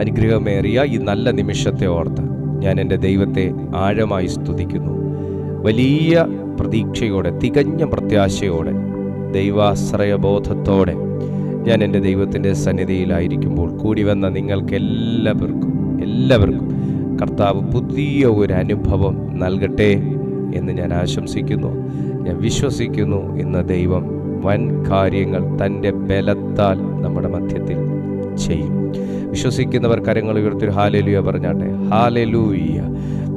അനുഗ്രഹമേറിയ ഈ നല്ല നിമിഷത്തെ ഓർത്ത് ഞാൻ എൻ്റെ ദൈവത്തെ ആഴമായി സ്തുതിക്കുന്നു. വലിയ പ്രതീക്ഷയോടെ, തികഞ്ഞ പ്രത്യാശയോടെ, ദൈവാശ്രയബോധത്തോടെ ഞാൻ എൻ്റെ ദൈവത്തിൻ്റെ സന്നിധിയിലായിരിക്കുമ്പോൾ കൂടി വന്ന നിങ്ങൾക്കെല്ലാവർക്കും കർത്താവ് പുതിയ ഒരു അനുഭവം നൽകട്ടെ എന്ന് ഞാൻ ആശംസിക്കുന്നു. ഞാൻ വിശ്വസിക്കുന്നു ഇന്ന് ദൈവം വൻ കാര്യങ്ങൾ തൻ്റെ ബലത്താൽ നമ്മുടെ മധ്യത്തിൽ ചെയ്യും. വിശ്വസിക്കുന്നവർ കരങ്ങൾ ഉയർത്തി ഹല്ലേലൂയ പറഞ്ഞാട്ടെ. ഹല്ലേലൂയ.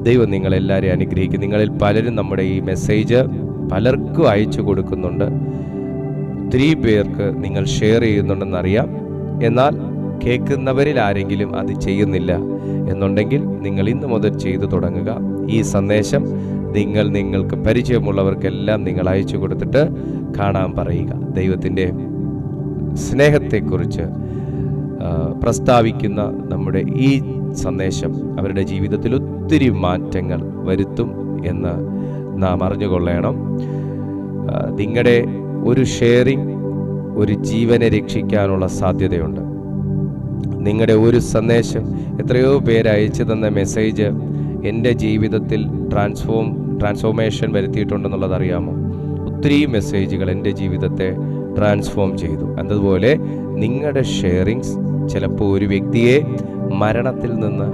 ദൈവം നിങ്ങളെല്ലാവരെയും അനുഗ്രഹിക്കും. നിങ്ങളിൽ പലരും നമ്മുടെ ഈ മെസ്സേജ് പലർക്കും അയച്ചു കൊടുക്കുന്നുണ്ട്. ഒത്തിരി പേർക്ക് നിങ്ങൾ ഷെയർ ചെയ്യുന്നുണ്ടെന്നറിയാം. എന്നാൽ കേൾക്കുന്നവരിൽ ആരെങ്കിലും അത് ചെയ്യുന്നില്ല എന്നുണ്ടെങ്കിൽ നിങ്ങൾ ഇന്ന് മുതൽ ചെയ്തു തുടങ്ങുക. ഈ സന്ദേശം നിങ്ങൾക്ക് പരിചയമുള്ളവർക്കെല്ലാം നിങ്ങൾ അയച്ചു കൊടുത്തിട്ട് കാണാൻ പറയുക. ദൈവത്തിൻ്റെ സ്നേഹത്തെക്കുറിച്ച് പ്രസ്താവിക്കുന്ന നമ്മുടെ ഈ സന്ദേശം അവരുടെ ജീവിതത്തിൽ ഒത്തിരി മാറ്റങ്ങൾ വരുത്തും എന്ന് നാം അറിഞ്ഞുകൊള്ളണം. നിങ്ങളുടെ ഒരു ഷെയറിങ് ഒരു ജീവനെ രക്ഷിക്കാനുള്ള സാധ്യതയുണ്ട്. നിങ്ങളുടെ ഒരു സന്ദേശം, എത്രയോ പേര് അയച്ചു തന്ന മെസ്സേജ് എൻ്റെ ജീവിതത്തിൽ ട്രാൻസ്ഫോർമേഷൻ വരുത്തിയിട്ടുണ്ടെന്നുള്ളത് അറിയാമോ? ഒത്തിരി മെസ്സേജുകൾ എൻ്റെ ജീവിതത്തെ ട്രാൻസ്ഫോം ചെയ്തു. അതുപോലെ നിങ്ങളുടെ ഷെയറിങ്സ് ചിലപ്പോൾ ഒരു വ്യക്തിയെ മരണത്തിൽ നിന്ന്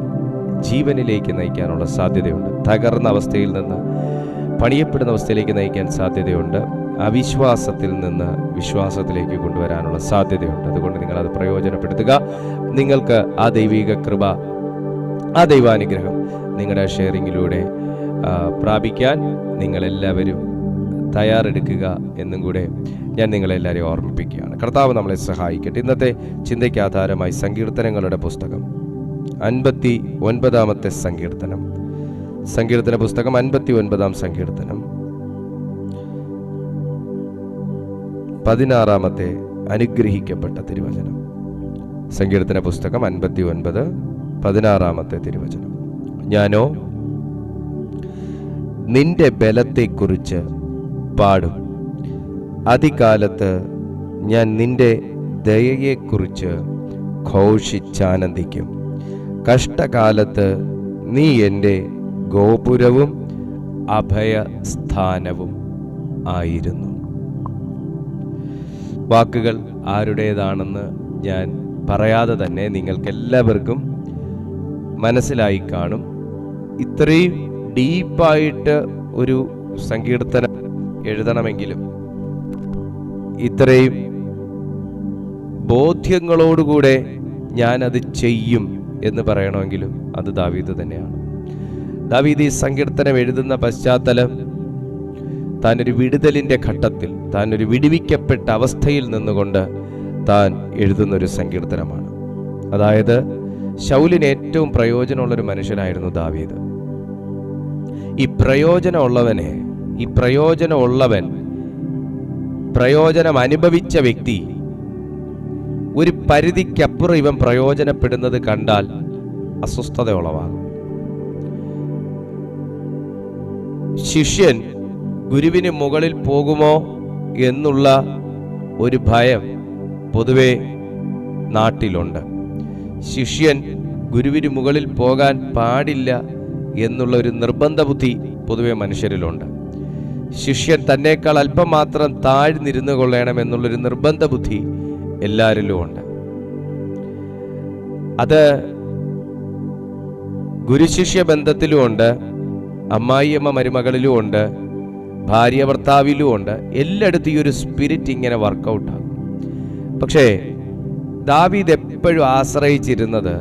ജീവനിലേക്ക് നയിക്കാനുള്ള സാധ്യതയുണ്ട്. തകർന്ന അവസ്ഥയിൽ നിന്ന് പണിയപ്പെടുന്ന അവസ്ഥയിലേക്ക് നയിക്കാൻ സാധ്യതയുണ്ട്. അവിശ്വാസത്തിൽ നിന്ന് വിശ്വാസത്തിലേക്ക് കൊണ്ടുവരാനുള്ള സാധ്യതയുണ്ട്. അതുകൊണ്ട് നിങ്ങളത് പ്രയോജനപ്പെടുത്തുക. നിങ്ങൾക്ക് ആ ദൈവിക കൃപ, ആ ദൈവാനുഗ്രഹം നിങ്ങളുടെ ഷെയറിങ്ങിലൂടെ പ്രാപിക്കാൻ നിങ്ങളെല്ലാവരും തയ്യാറെടുക്കുക എന്നും കൂടെ ഞാൻ നിങ്ങളെല്ലാവരെയും ഓർമ്മിപ്പിക്കുകയാണ്. കർത്താവ് നമ്മളെ സഹായിക്കട്ടെ. ഇന്നത്തെ ചിന്തയ്ക്ക് ആധാരമായി സങ്കീർത്തനങ്ങളുടെ പുസ്തകം 59-ാമത്തെ സങ്കീർത്തന പുസ്തകം 59-ാം സങ്കീർത്തനം 16-ാമത്തെ അനുഗ്രഹിക്കപ്പെട്ട തിരുവചനം. സങ്കീർത്തന പുസ്തകം 59, 16-ാമത്തെ തിരുവചനം. ഞാനോ നിന്റെ ബലത്തെക്കുറിച്ച് പാടും, അതികാലത്ത് ഞാൻ നിന്റെ ദയയെക്കുറിച്ച് ഘോഷിച്ചാനന്ദിക്കും. കഷ്ടകാലത്ത് നീ എൻ്റെ ഗോപുരവും അഭയസ്ഥാനവും ആയിരുന്നു. വാക്കുകൾ ആരുടേതാണെന്ന് ഞാൻ പറയാതെ തന്നെ നിങ്ങൾക്കെല്ലാവർക്കും മനസ്സിലായി കാണും. ഇത്രയും ഡീപ്പായിട്ട് ഒരു സങ്കീർത്തനം എഴുതണമെങ്കിലും, ഇത്രയും ബോധ്യങ്ങളോടുകൂടെ ഞാനത് ചെയ്യും എന്ന് പറയണമെങ്കിലും അത് ദാവീദ് തന്നെയാണ്. ദാവീദ് ഈ സങ്കീർത്തനം എഴുതുന്ന പശ്ചാത്തലം താനൊരു വിടുതലിൻ്റെ ഘട്ടത്തിൽ, താനൊരു വിടുവിക്കപ്പെട്ട അവസ്ഥയിൽ നിന്നുകൊണ്ട് താൻ എഴുതുന്നൊരു സങ്കീർത്തനമാണ്. അതായത് ശൗലിന് ഏറ്റവും പ്രയോജനമുള്ളൊരു മനുഷ്യനായിരുന്നു ദാവീദ്. ഈ പ്രയോജനമുള്ളവൻ, പ്രയോജനം അനുഭവിച്ച വ്യക്തി ഒരു പരിധിക്കപ്പുറം ഇവൻ പ്രയോജനപ്പെടുന്നത് കണ്ടാൽ അസ്വസ്ഥത ഉളവാകും. ശിഷ്യൻ ഗുരുവിന് മുകളിൽ പോകുമോ എന്നുള്ള ഒരു ഭയം പൊതുവെ നാട്ടിലുണ്ട്. ശിഷ്യൻ ഗുരുവിന് മുകളിൽ പോകാൻ പാടില്ല എന്നുള്ള ഒരു നിർബന്ധ ബുദ്ധി പൊതുവെ മനുഷ്യരിലുണ്ട്. ശിഷ്യൻ തന്നേക്കാൾ അല്പം മാത്രം താഴ്ന്നിരുന്നു കൊള്ളണമെന്നുള്ളൊരു നിർബന്ധ ബുദ്ധി എല്ലാവരിലും ഉണ്ട്. അത് ഗുരുശിഷ്യ ബന്ധത്തിലുമുണ്ട്, അമ്മായിയമ്മ മരുമകളിലും ഉണ്ട്, ഭാര്യ ഭർത്താവിലും ഉണ്ട്. എല്ലായിടത്തും ഈ ഒരു സ്പിരിറ്റ് ഇങ്ങനെ വർക്കൗട്ടാകും. പക്ഷേ ദാവീദ് എപ്പോഴും ആശ്രയിച്ചിരുന്നത്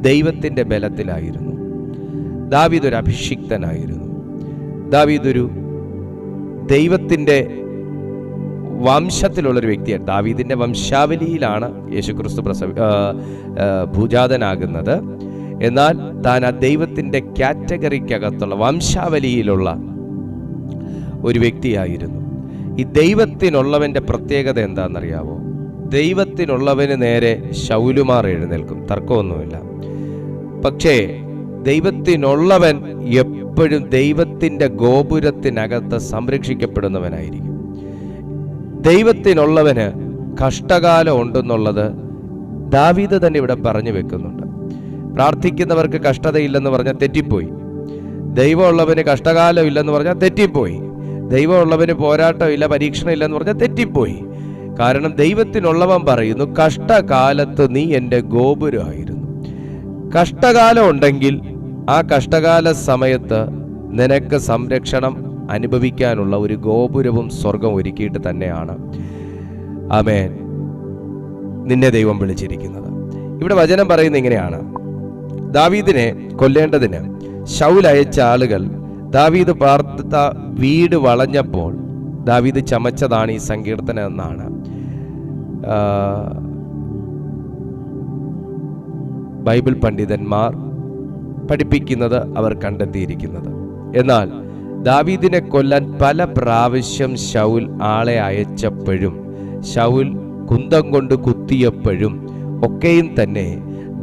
ദൈവത്തിൻ്റെ ബലത്തിലായിരുന്നു. ദാവീദ് ഒരു അഭിഷിക്തനായിരുന്നു. ദാവീദ് ഒരു ദൈവത്തിൻ്റെ വംശത്തിലുള്ളൊരു വ്യക്തിയാണ്. ദാവീദിൻ്റെ വംശാവലിയിലാണ് യേശുക്രിസ്തു ഭൂജാതനാകുന്നത്. എന്നാൽ താൻ ആ ദൈവത്തിൻ്റെ കാറ്റഗറിക്കകത്തുള്ള വംശാവലിയിലുള്ള ഒരു വ്യക്തിയായിരുന്നു. ഈ ദൈവത്തിനുള്ളവൻ്റെ പ്രത്യേകത എന്താണെന്നറിയാവോ? ദൈവത്തിനുള്ളവന് നേരെ ശൗലുമാർ എഴുന്നേൽക്കും, തർക്കമൊന്നുമില്ല. പക്ഷേ ദൈവത്തിനുള്ളവൻ എപ്പോഴും ദൈവത്തിൻ്റെ ഗോപുരത്തിനകത്ത് സംരക്ഷിക്കപ്പെടുന്നവനായിരിക്കും. ദൈവത്തിനുള്ളവന് കഷ്ടകാലം ഉണ്ടെന്നുള്ളത് ദാവീദ് തന്നെ ഇവിടെ പറഞ്ഞു വെക്കുന്നുണ്ട്. പ്രാർത്ഥിക്കുന്നവർക്ക് കഷ്ടതയില്ലെന്ന് പറഞ്ഞാൽ തെറ്റിപ്പോയി. ദൈവമുള്ളവന് കഷ്ടകാലം ഇല്ലെന്ന് പറഞ്ഞാൽ തെറ്റിപ്പോയി. ദൈവമുള്ളവന് പോരാട്ടമില്ല, പരീക്ഷണം ഇല്ലെന്ന് പറഞ്ഞാൽ തെറ്റിപ്പോയി. കാരണം ദൈവത്തിനുള്ളവൻ പറയുന്നു, കഷ്ടകാലത്ത് നീ എൻ്റെ ഗോപുരമായിരുന്നു. കഷ്ടകാലം ഉണ്ടെങ്കിൽ ആ കഷ്ടകാല സമയത്ത് നിനക്ക് സംരക്ഷണം അനുഭവിക്കാനുള്ള ഒരു ഗോപുരവും സ്വർഗം ഒരുക്കിയിട്ട് തന്നെയാണ് ആമേൻ നിന്നെ ദൈവം വിളിച്ചിരിക്കുന്നത്. ഇവിടെ വചനം പറയുന്നത് ഇങ്ങനെയാണ്: ദാവീദിനെ കൊല്ലേണ്ടതിന് ശൗൽ അയച്ച ആളുകൾ ദാവീദ് പാർത്ത വീട് വളഞ്ഞപ്പോൾ ദാവീദ് ചമച്ചതാണ് ഈ സങ്കീർത്തനം എന്നാണ് ബൈബിൾ പണ്ഡിതന്മാർ പഠിപ്പിക്കുന്നത്, അവർ കണ്ടെത്തിയിരിക്കുന്നത്. എന്നാൽ ദാവീദിനെ കൊല്ലാൻ പല പ്രാവശ്യം ശൗൽ ആളെ അയച്ചപ്പോഴും ശൗൽ കുന്തം കൊണ്ട് കുത്തിയപ്പോഴും ഒക്കെയും തന്നെ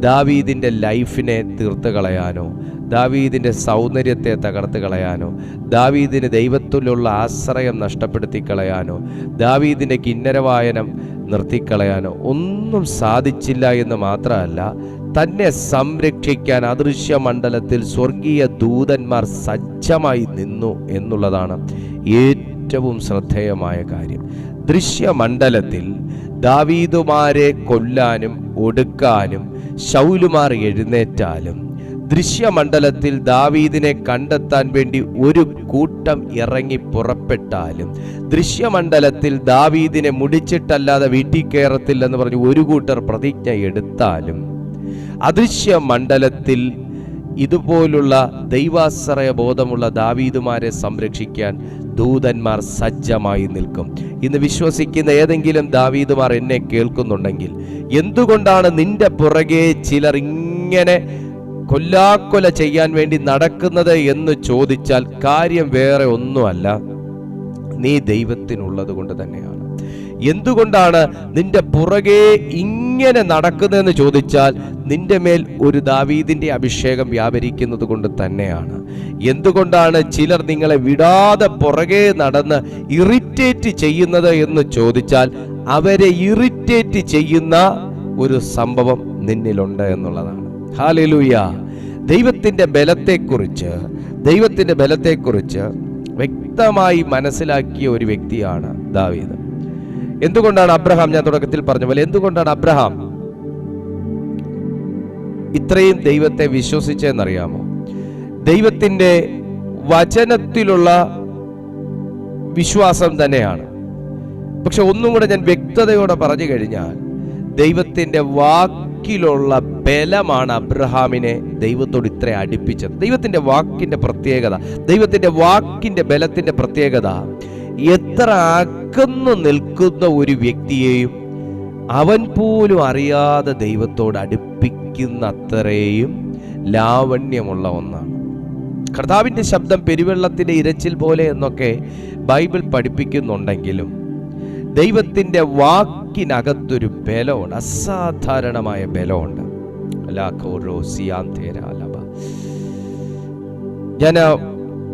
ദാവീദിൻ്റെ ലൈഫിനെ തീർത്ത് കളയാനോ, ദാവീദിൻ്റെ സൗന്ദര്യത്തെ തകർത്ത് കളയാനോ, ദാവീദിന് ദൈവത്തിലുള്ള ആശ്രയം നഷ്ടപ്പെടുത്തി കളയാനോ, ദാവീദിൻ്റെ കിന്നരവായനം നിർത്തിക്കളയാനോ ഒന്നും സാധിച്ചില്ല എന്ന് മാത്രമല്ല, തന്നെ സംരക്ഷിക്കാൻ അദൃശ്യ മണ്ഡലത്തിൽ സ്വർഗീയ ദൂതന്മാർ സജ്ജമായി നിന്നു എന്നുള്ളതാണ് ഏറ്റവും ശ്രദ്ധേയമായ കാര്യം. ദൃശ്യമണ്ഡലത്തിൽ ദാവീദുമാരെ കൊല്ലാനും ഒടുക്കാനും ശൗലുമാർ എഴുന്നേറ്റാലും, ദൃശ്യമണ്ഡലത്തിൽ ദാവീദിനെ കണ്ടെത്താൻ വേണ്ടി ഒരു കൂട്ടം ഇറങ്ങി പുറപ്പെട്ടാലും, ദൃശ്യമണ്ഡലത്തിൽ ദാവീദിനെ മുടിച്ചിട്ടല്ലാതെ വീട്ടിൽ കയറത്തില്ലെന്ന് പറഞ്ഞ് ഒരു കൂട്ടർ പ്രതിജ്ഞ എടുത്താലും, അദൃശ്യ മണ്ഡലത്തിൽ ഇതുപോലുള്ള ദൈവാശ്രയ ബോധമുള്ള ദാവീദുമാരെ സംരക്ഷിക്കാൻ ദൂതന്മാർ സജ്ജമായി നിൽക്കും. ഇന്ന് വിശ്വസിക്കുന്ന ഏതെങ്കിലും ദാവീദുമാർ എന്നെ കേൾക്കുന്നുണ്ടെങ്കിൽ, എന്തുകൊണ്ടാണ് നിന്റെ പുറകെ ചിലർ ഇങ്ങനെ കൊല്ലാക്കൊല ചെയ്യാൻ വേണ്ടി നടക്കുന്നത് എന്ന് ചോദിച്ചാൽ കാര്യം വേറെ ഒന്നുമല്ല, നീ ദൈവത്തിനുള്ളത് കൊണ്ട് തന്നെയാണ്. എന്തുകൊണ്ടാണ് നിന്റെ പുറകെ ഇങ്ങനെ നടക്കുന്നതെന്ന് ചോദിച്ചാൽ നിന്റെ മേൽ ഒരു ദാവീദിന്റെ അഭിഷേകം വ്യാപരിക്കുന്നത് കൊണ്ട് തന്നെയാണ്. എന്തുകൊണ്ടാണ് ചിലർ നിങ്ങളെ വിടാതെ പുറകെ നടന്ന് ഇറിറ്റേറ്റ് ചെയ്യുന്നത് എന്ന് ചോദിച്ചാൽ അവരെ ഇറിറ്റേറ്റ് ചെയ്യുന്ന ഒരു സംഭവം നിന്നിലുണ്ട് എന്നുള്ളതാണ്. ഹല്ലേലൂയ. ദൈവത്തിന്റെ ബലത്തെക്കുറിച്ച് വ്യക്തമായി മനസ്സിലാക്കിയ ഒരു വ്യക്തിയാണ് ദാവീദ്. എന്തുകൊണ്ടാണ് അബ്രഹാം, ഞാൻ തുടക്കത്തിൽ പറഞ്ഞ പോലെ, എന്തുകൊണ്ടാണ് അബ്രഹാം ഇത്രയും ദൈവത്തെ വിശ്വസിച്ചെന്നറിയാമോ? ദൈവത്തിന്റെ വചനത്തിലുള്ള വിശ്വാസം തന്നെയാണ്. പക്ഷെ ഒന്നും കൂടെ ഞാൻ വ്യക്തതയോടെ പറഞ്ഞു കഴിഞ്ഞാൽ, ദൈവത്തിന്റെ വാക്കിലുള്ള ബലമാണ് അബ്രഹാമിനെ ദൈവത്തോട് ഇത്ര അടുപ്പിച്ചത്. ദൈവത്തിന്റെ വാക്കിന്റെ പ്രത്യേകത, ദൈവത്തിന്റെ വാക്കിന്റെ ബലത്തിന്റെ പ്രത്യേകത, എത്ര അകന്നു നിൽക്കുന്ന ഒരു വ്യക്തിയെയും അവൻ പോലും അറിയാതെ ദൈവത്തോട് അടുപ്പിക്കുന്ന അത്രയും ലാവണ്യമുള്ള ഒന്നാണ്. കർത്താവിൻ്റെ ശബ്ദം പെരുവെള്ളത്തിൻ്റെ ഇരച്ചിൽ പോലെ എന്നൊക്കെ ബൈബിൾ പഠിപ്പിക്കുന്നുണ്ടെങ്കിലും ദൈവത്തിൻ്റെ വാക്കിനകത്തൊരു ബലമുണ്ട്, അസാധാരണമായ ബലമുണ്ട്.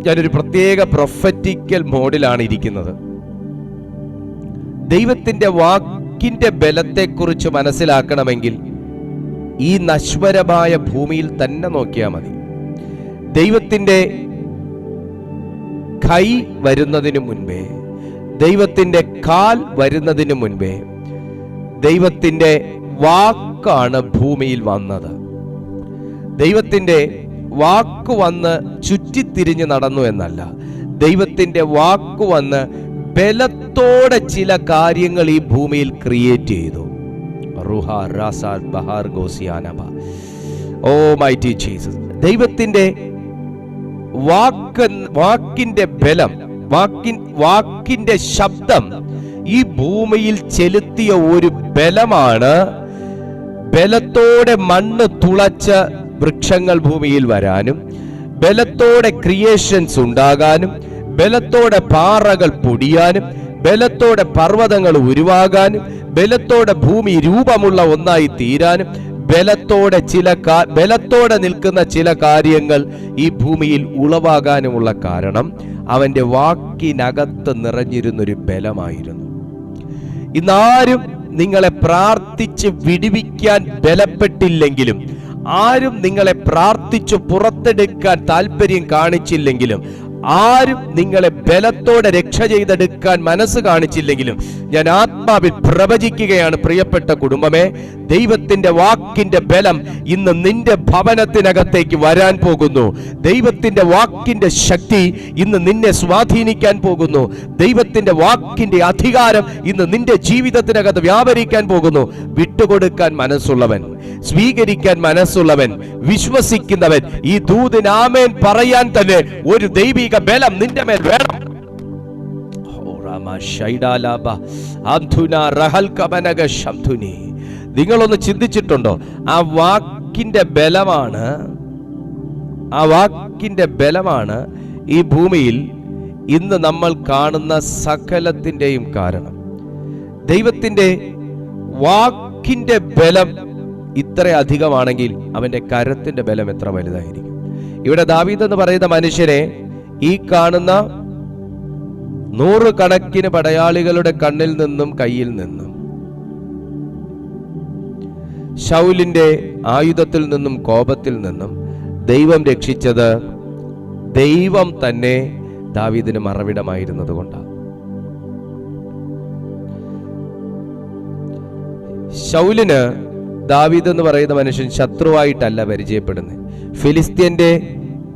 ഞാനൊരു പ്രത്യേക പ്രൊഫറ്റിക്കൽ മോഡിലാണ് ഇരിക്കുന്നത്. ദൈവത്തിന്റെ വാക്കിന്റെ ബലത്തെക്കുറിച്ച് മനസ്സിലാക്കണമെങ്കിൽ ഈ നശ്വരമായ ഭൂമിയിൽ തന്നെ നോക്കിയാൽ മതി. ദൈവത്തിന്റെ കൈ വരുന്നതിന് മുൻപേ, ദൈവത്തിന്റെ കാൽ വരുന്നതിന് മുൻപേ ദൈവത്തിന്റെ വാക്കാണ് ഭൂമിയിൽ വന്നത്. ദൈവത്തിന്റെ വാക്ക് വന്ന് ചുറ്റിത്തിരിഞ്ഞ് നടന്നു എന്നല്ല, ദൈവത്തിന്റെ വാക്ക് വന്ന് ബലത്തോടെ ചില കാര്യങ്ങൾ ഈ ഭൂമിയിൽ ക്രിയേറ്റ് ചെയ്തു. ഓ മൈറ്റി ജീസസ്. ദൈവത്തിന്റെ വാക്കിന്റെ ബലം, വാക്കിന്റെ ശബ്ദം ഈ ഭൂമിയിൽ ചെലുത്തിയ ഒരു ബലമാണ്. ബലത്തോടെ മണ്ണ് തുളച്ച വൃക്ഷങ്ങൾ ഭൂമിയിൽ വരാനും, ബലത്തോടെ ക്രിയേഷൻസ് ഉണ്ടാകാനും, ബലത്തോടെ പാറകൾ പൊടിയാനും, ബലത്തോടെ പർവ്വതങ്ങൾ ഉരുവാകാനും, ബലത്തോടെ ഭൂമി രൂപമുള്ള ഒന്നായി തീരാനും, ബലത്തോടെ നിൽക്കുന്ന ചില കാര്യങ്ങൾ ഈ ഭൂമിയിൽ ഉളവാകാനുമുള്ള കാരണം അവന്റെ വാക്കിനകത്ത് നിറഞ്ഞിരുന്നൊരു ബലമായിരുന്നു. ഇന്നാരും നിങ്ങളെ പ്രാർത്ഥിച്ച് വിടുവിക്കാൻ ബലപ്പെട്ടില്ലെങ്കിലും, ആരും നിങ്ങളെ പ്രാർത്ഥിച്ചു പുറത്തെടുക്കാൻ താല്പര്യം കാണിച്ചില്ലെങ്കിലും, ആരും നിങ്ങളെ ബലത്തോടെ രക്ഷ ചെയ്തെടുക്കാൻ മനസ്സ് കാണിച്ചില്ലെങ്കിലും, ഞാൻ ആത്മാവിൽ പ്രവചിക്കുകയാണ് പ്രിയപ്പെട്ട കുടുംബമേ, ദൈവത്തിന്റെ വാക്കിന്റെ ബലം ഇന്ന് നിന്റെ ഭവനത്തിനകത്തേക്ക് വരാൻ പോകുന്നു. ദൈവത്തിന്റെ വാക്കിന്റെ ശക്തി ഇന്ന് നിന്നെ സ്വാധീനിക്കാൻ പോകുന്നു. ദൈവത്തിന്റെ വാക്കിന്റെ അധികാരം ഇന്ന് നിന്റെ ജീവിതത്തിനകത്ത് വ്യാപരിക്കാൻ പോകുന്നു. വിട്ടുകൊടുക്കാൻ മനസ്സുള്ളവൻ, സ്വീകരിക്കാൻ മനസ്സുള്ളവൻ, വിശ്വസിക്കുന്നവൻ, ഈ ദൂതന് ആമേൻ പറയാൻ തന്നെ ഒരു ദൈവിക ബലം നിന്റെ മേൽ വേണം. നിങ്ങളൊന്ന് ചിന്തിച്ചിട്ടുണ്ടോ? ആ വാക്കിന്റെ ബലമാണ് ഈ ഭൂമിയിൽ ഇന്ന് നമ്മൾ കാണുന്ന സകലത്തിന്റെയും കാരണം. ദൈവത്തിന്റെ വാക്കിന്റെ ബലം ഇത്ര അധികമാണെങ്കിൽ അവന്റെ കരത്തിന്റെ ബലം എത്ര വലുതായിരിക്കും. ഇവിടെ ദാവീദ് എന്ന് പറയുന്ന മനുഷ്യനെ ഈ കാണുന്ന 100 കണക്കിന് പടയാളികളുടെ കണ്ണിൽ നിന്നും കയ്യിൽ നിന്നും, ശൗലിന്റെ ആയുധത്തിൽ നിന്നും കോപത്തിൽ നിന്നും ദൈവം രക്ഷിച്ചത് ദൈവം തന്നെ ദാവീദിന് മറവിടമായിരുന്നത് കൊണ്ടാണ്. ശൗലിന് ദാവീദ് എന്ന് പറയുന്ന മനുഷ്യൻ ശത്രുവായിട്ടല്ല പരിചയപ്പെടുന്നത്. ഫിലിസ്ത്യന്റെ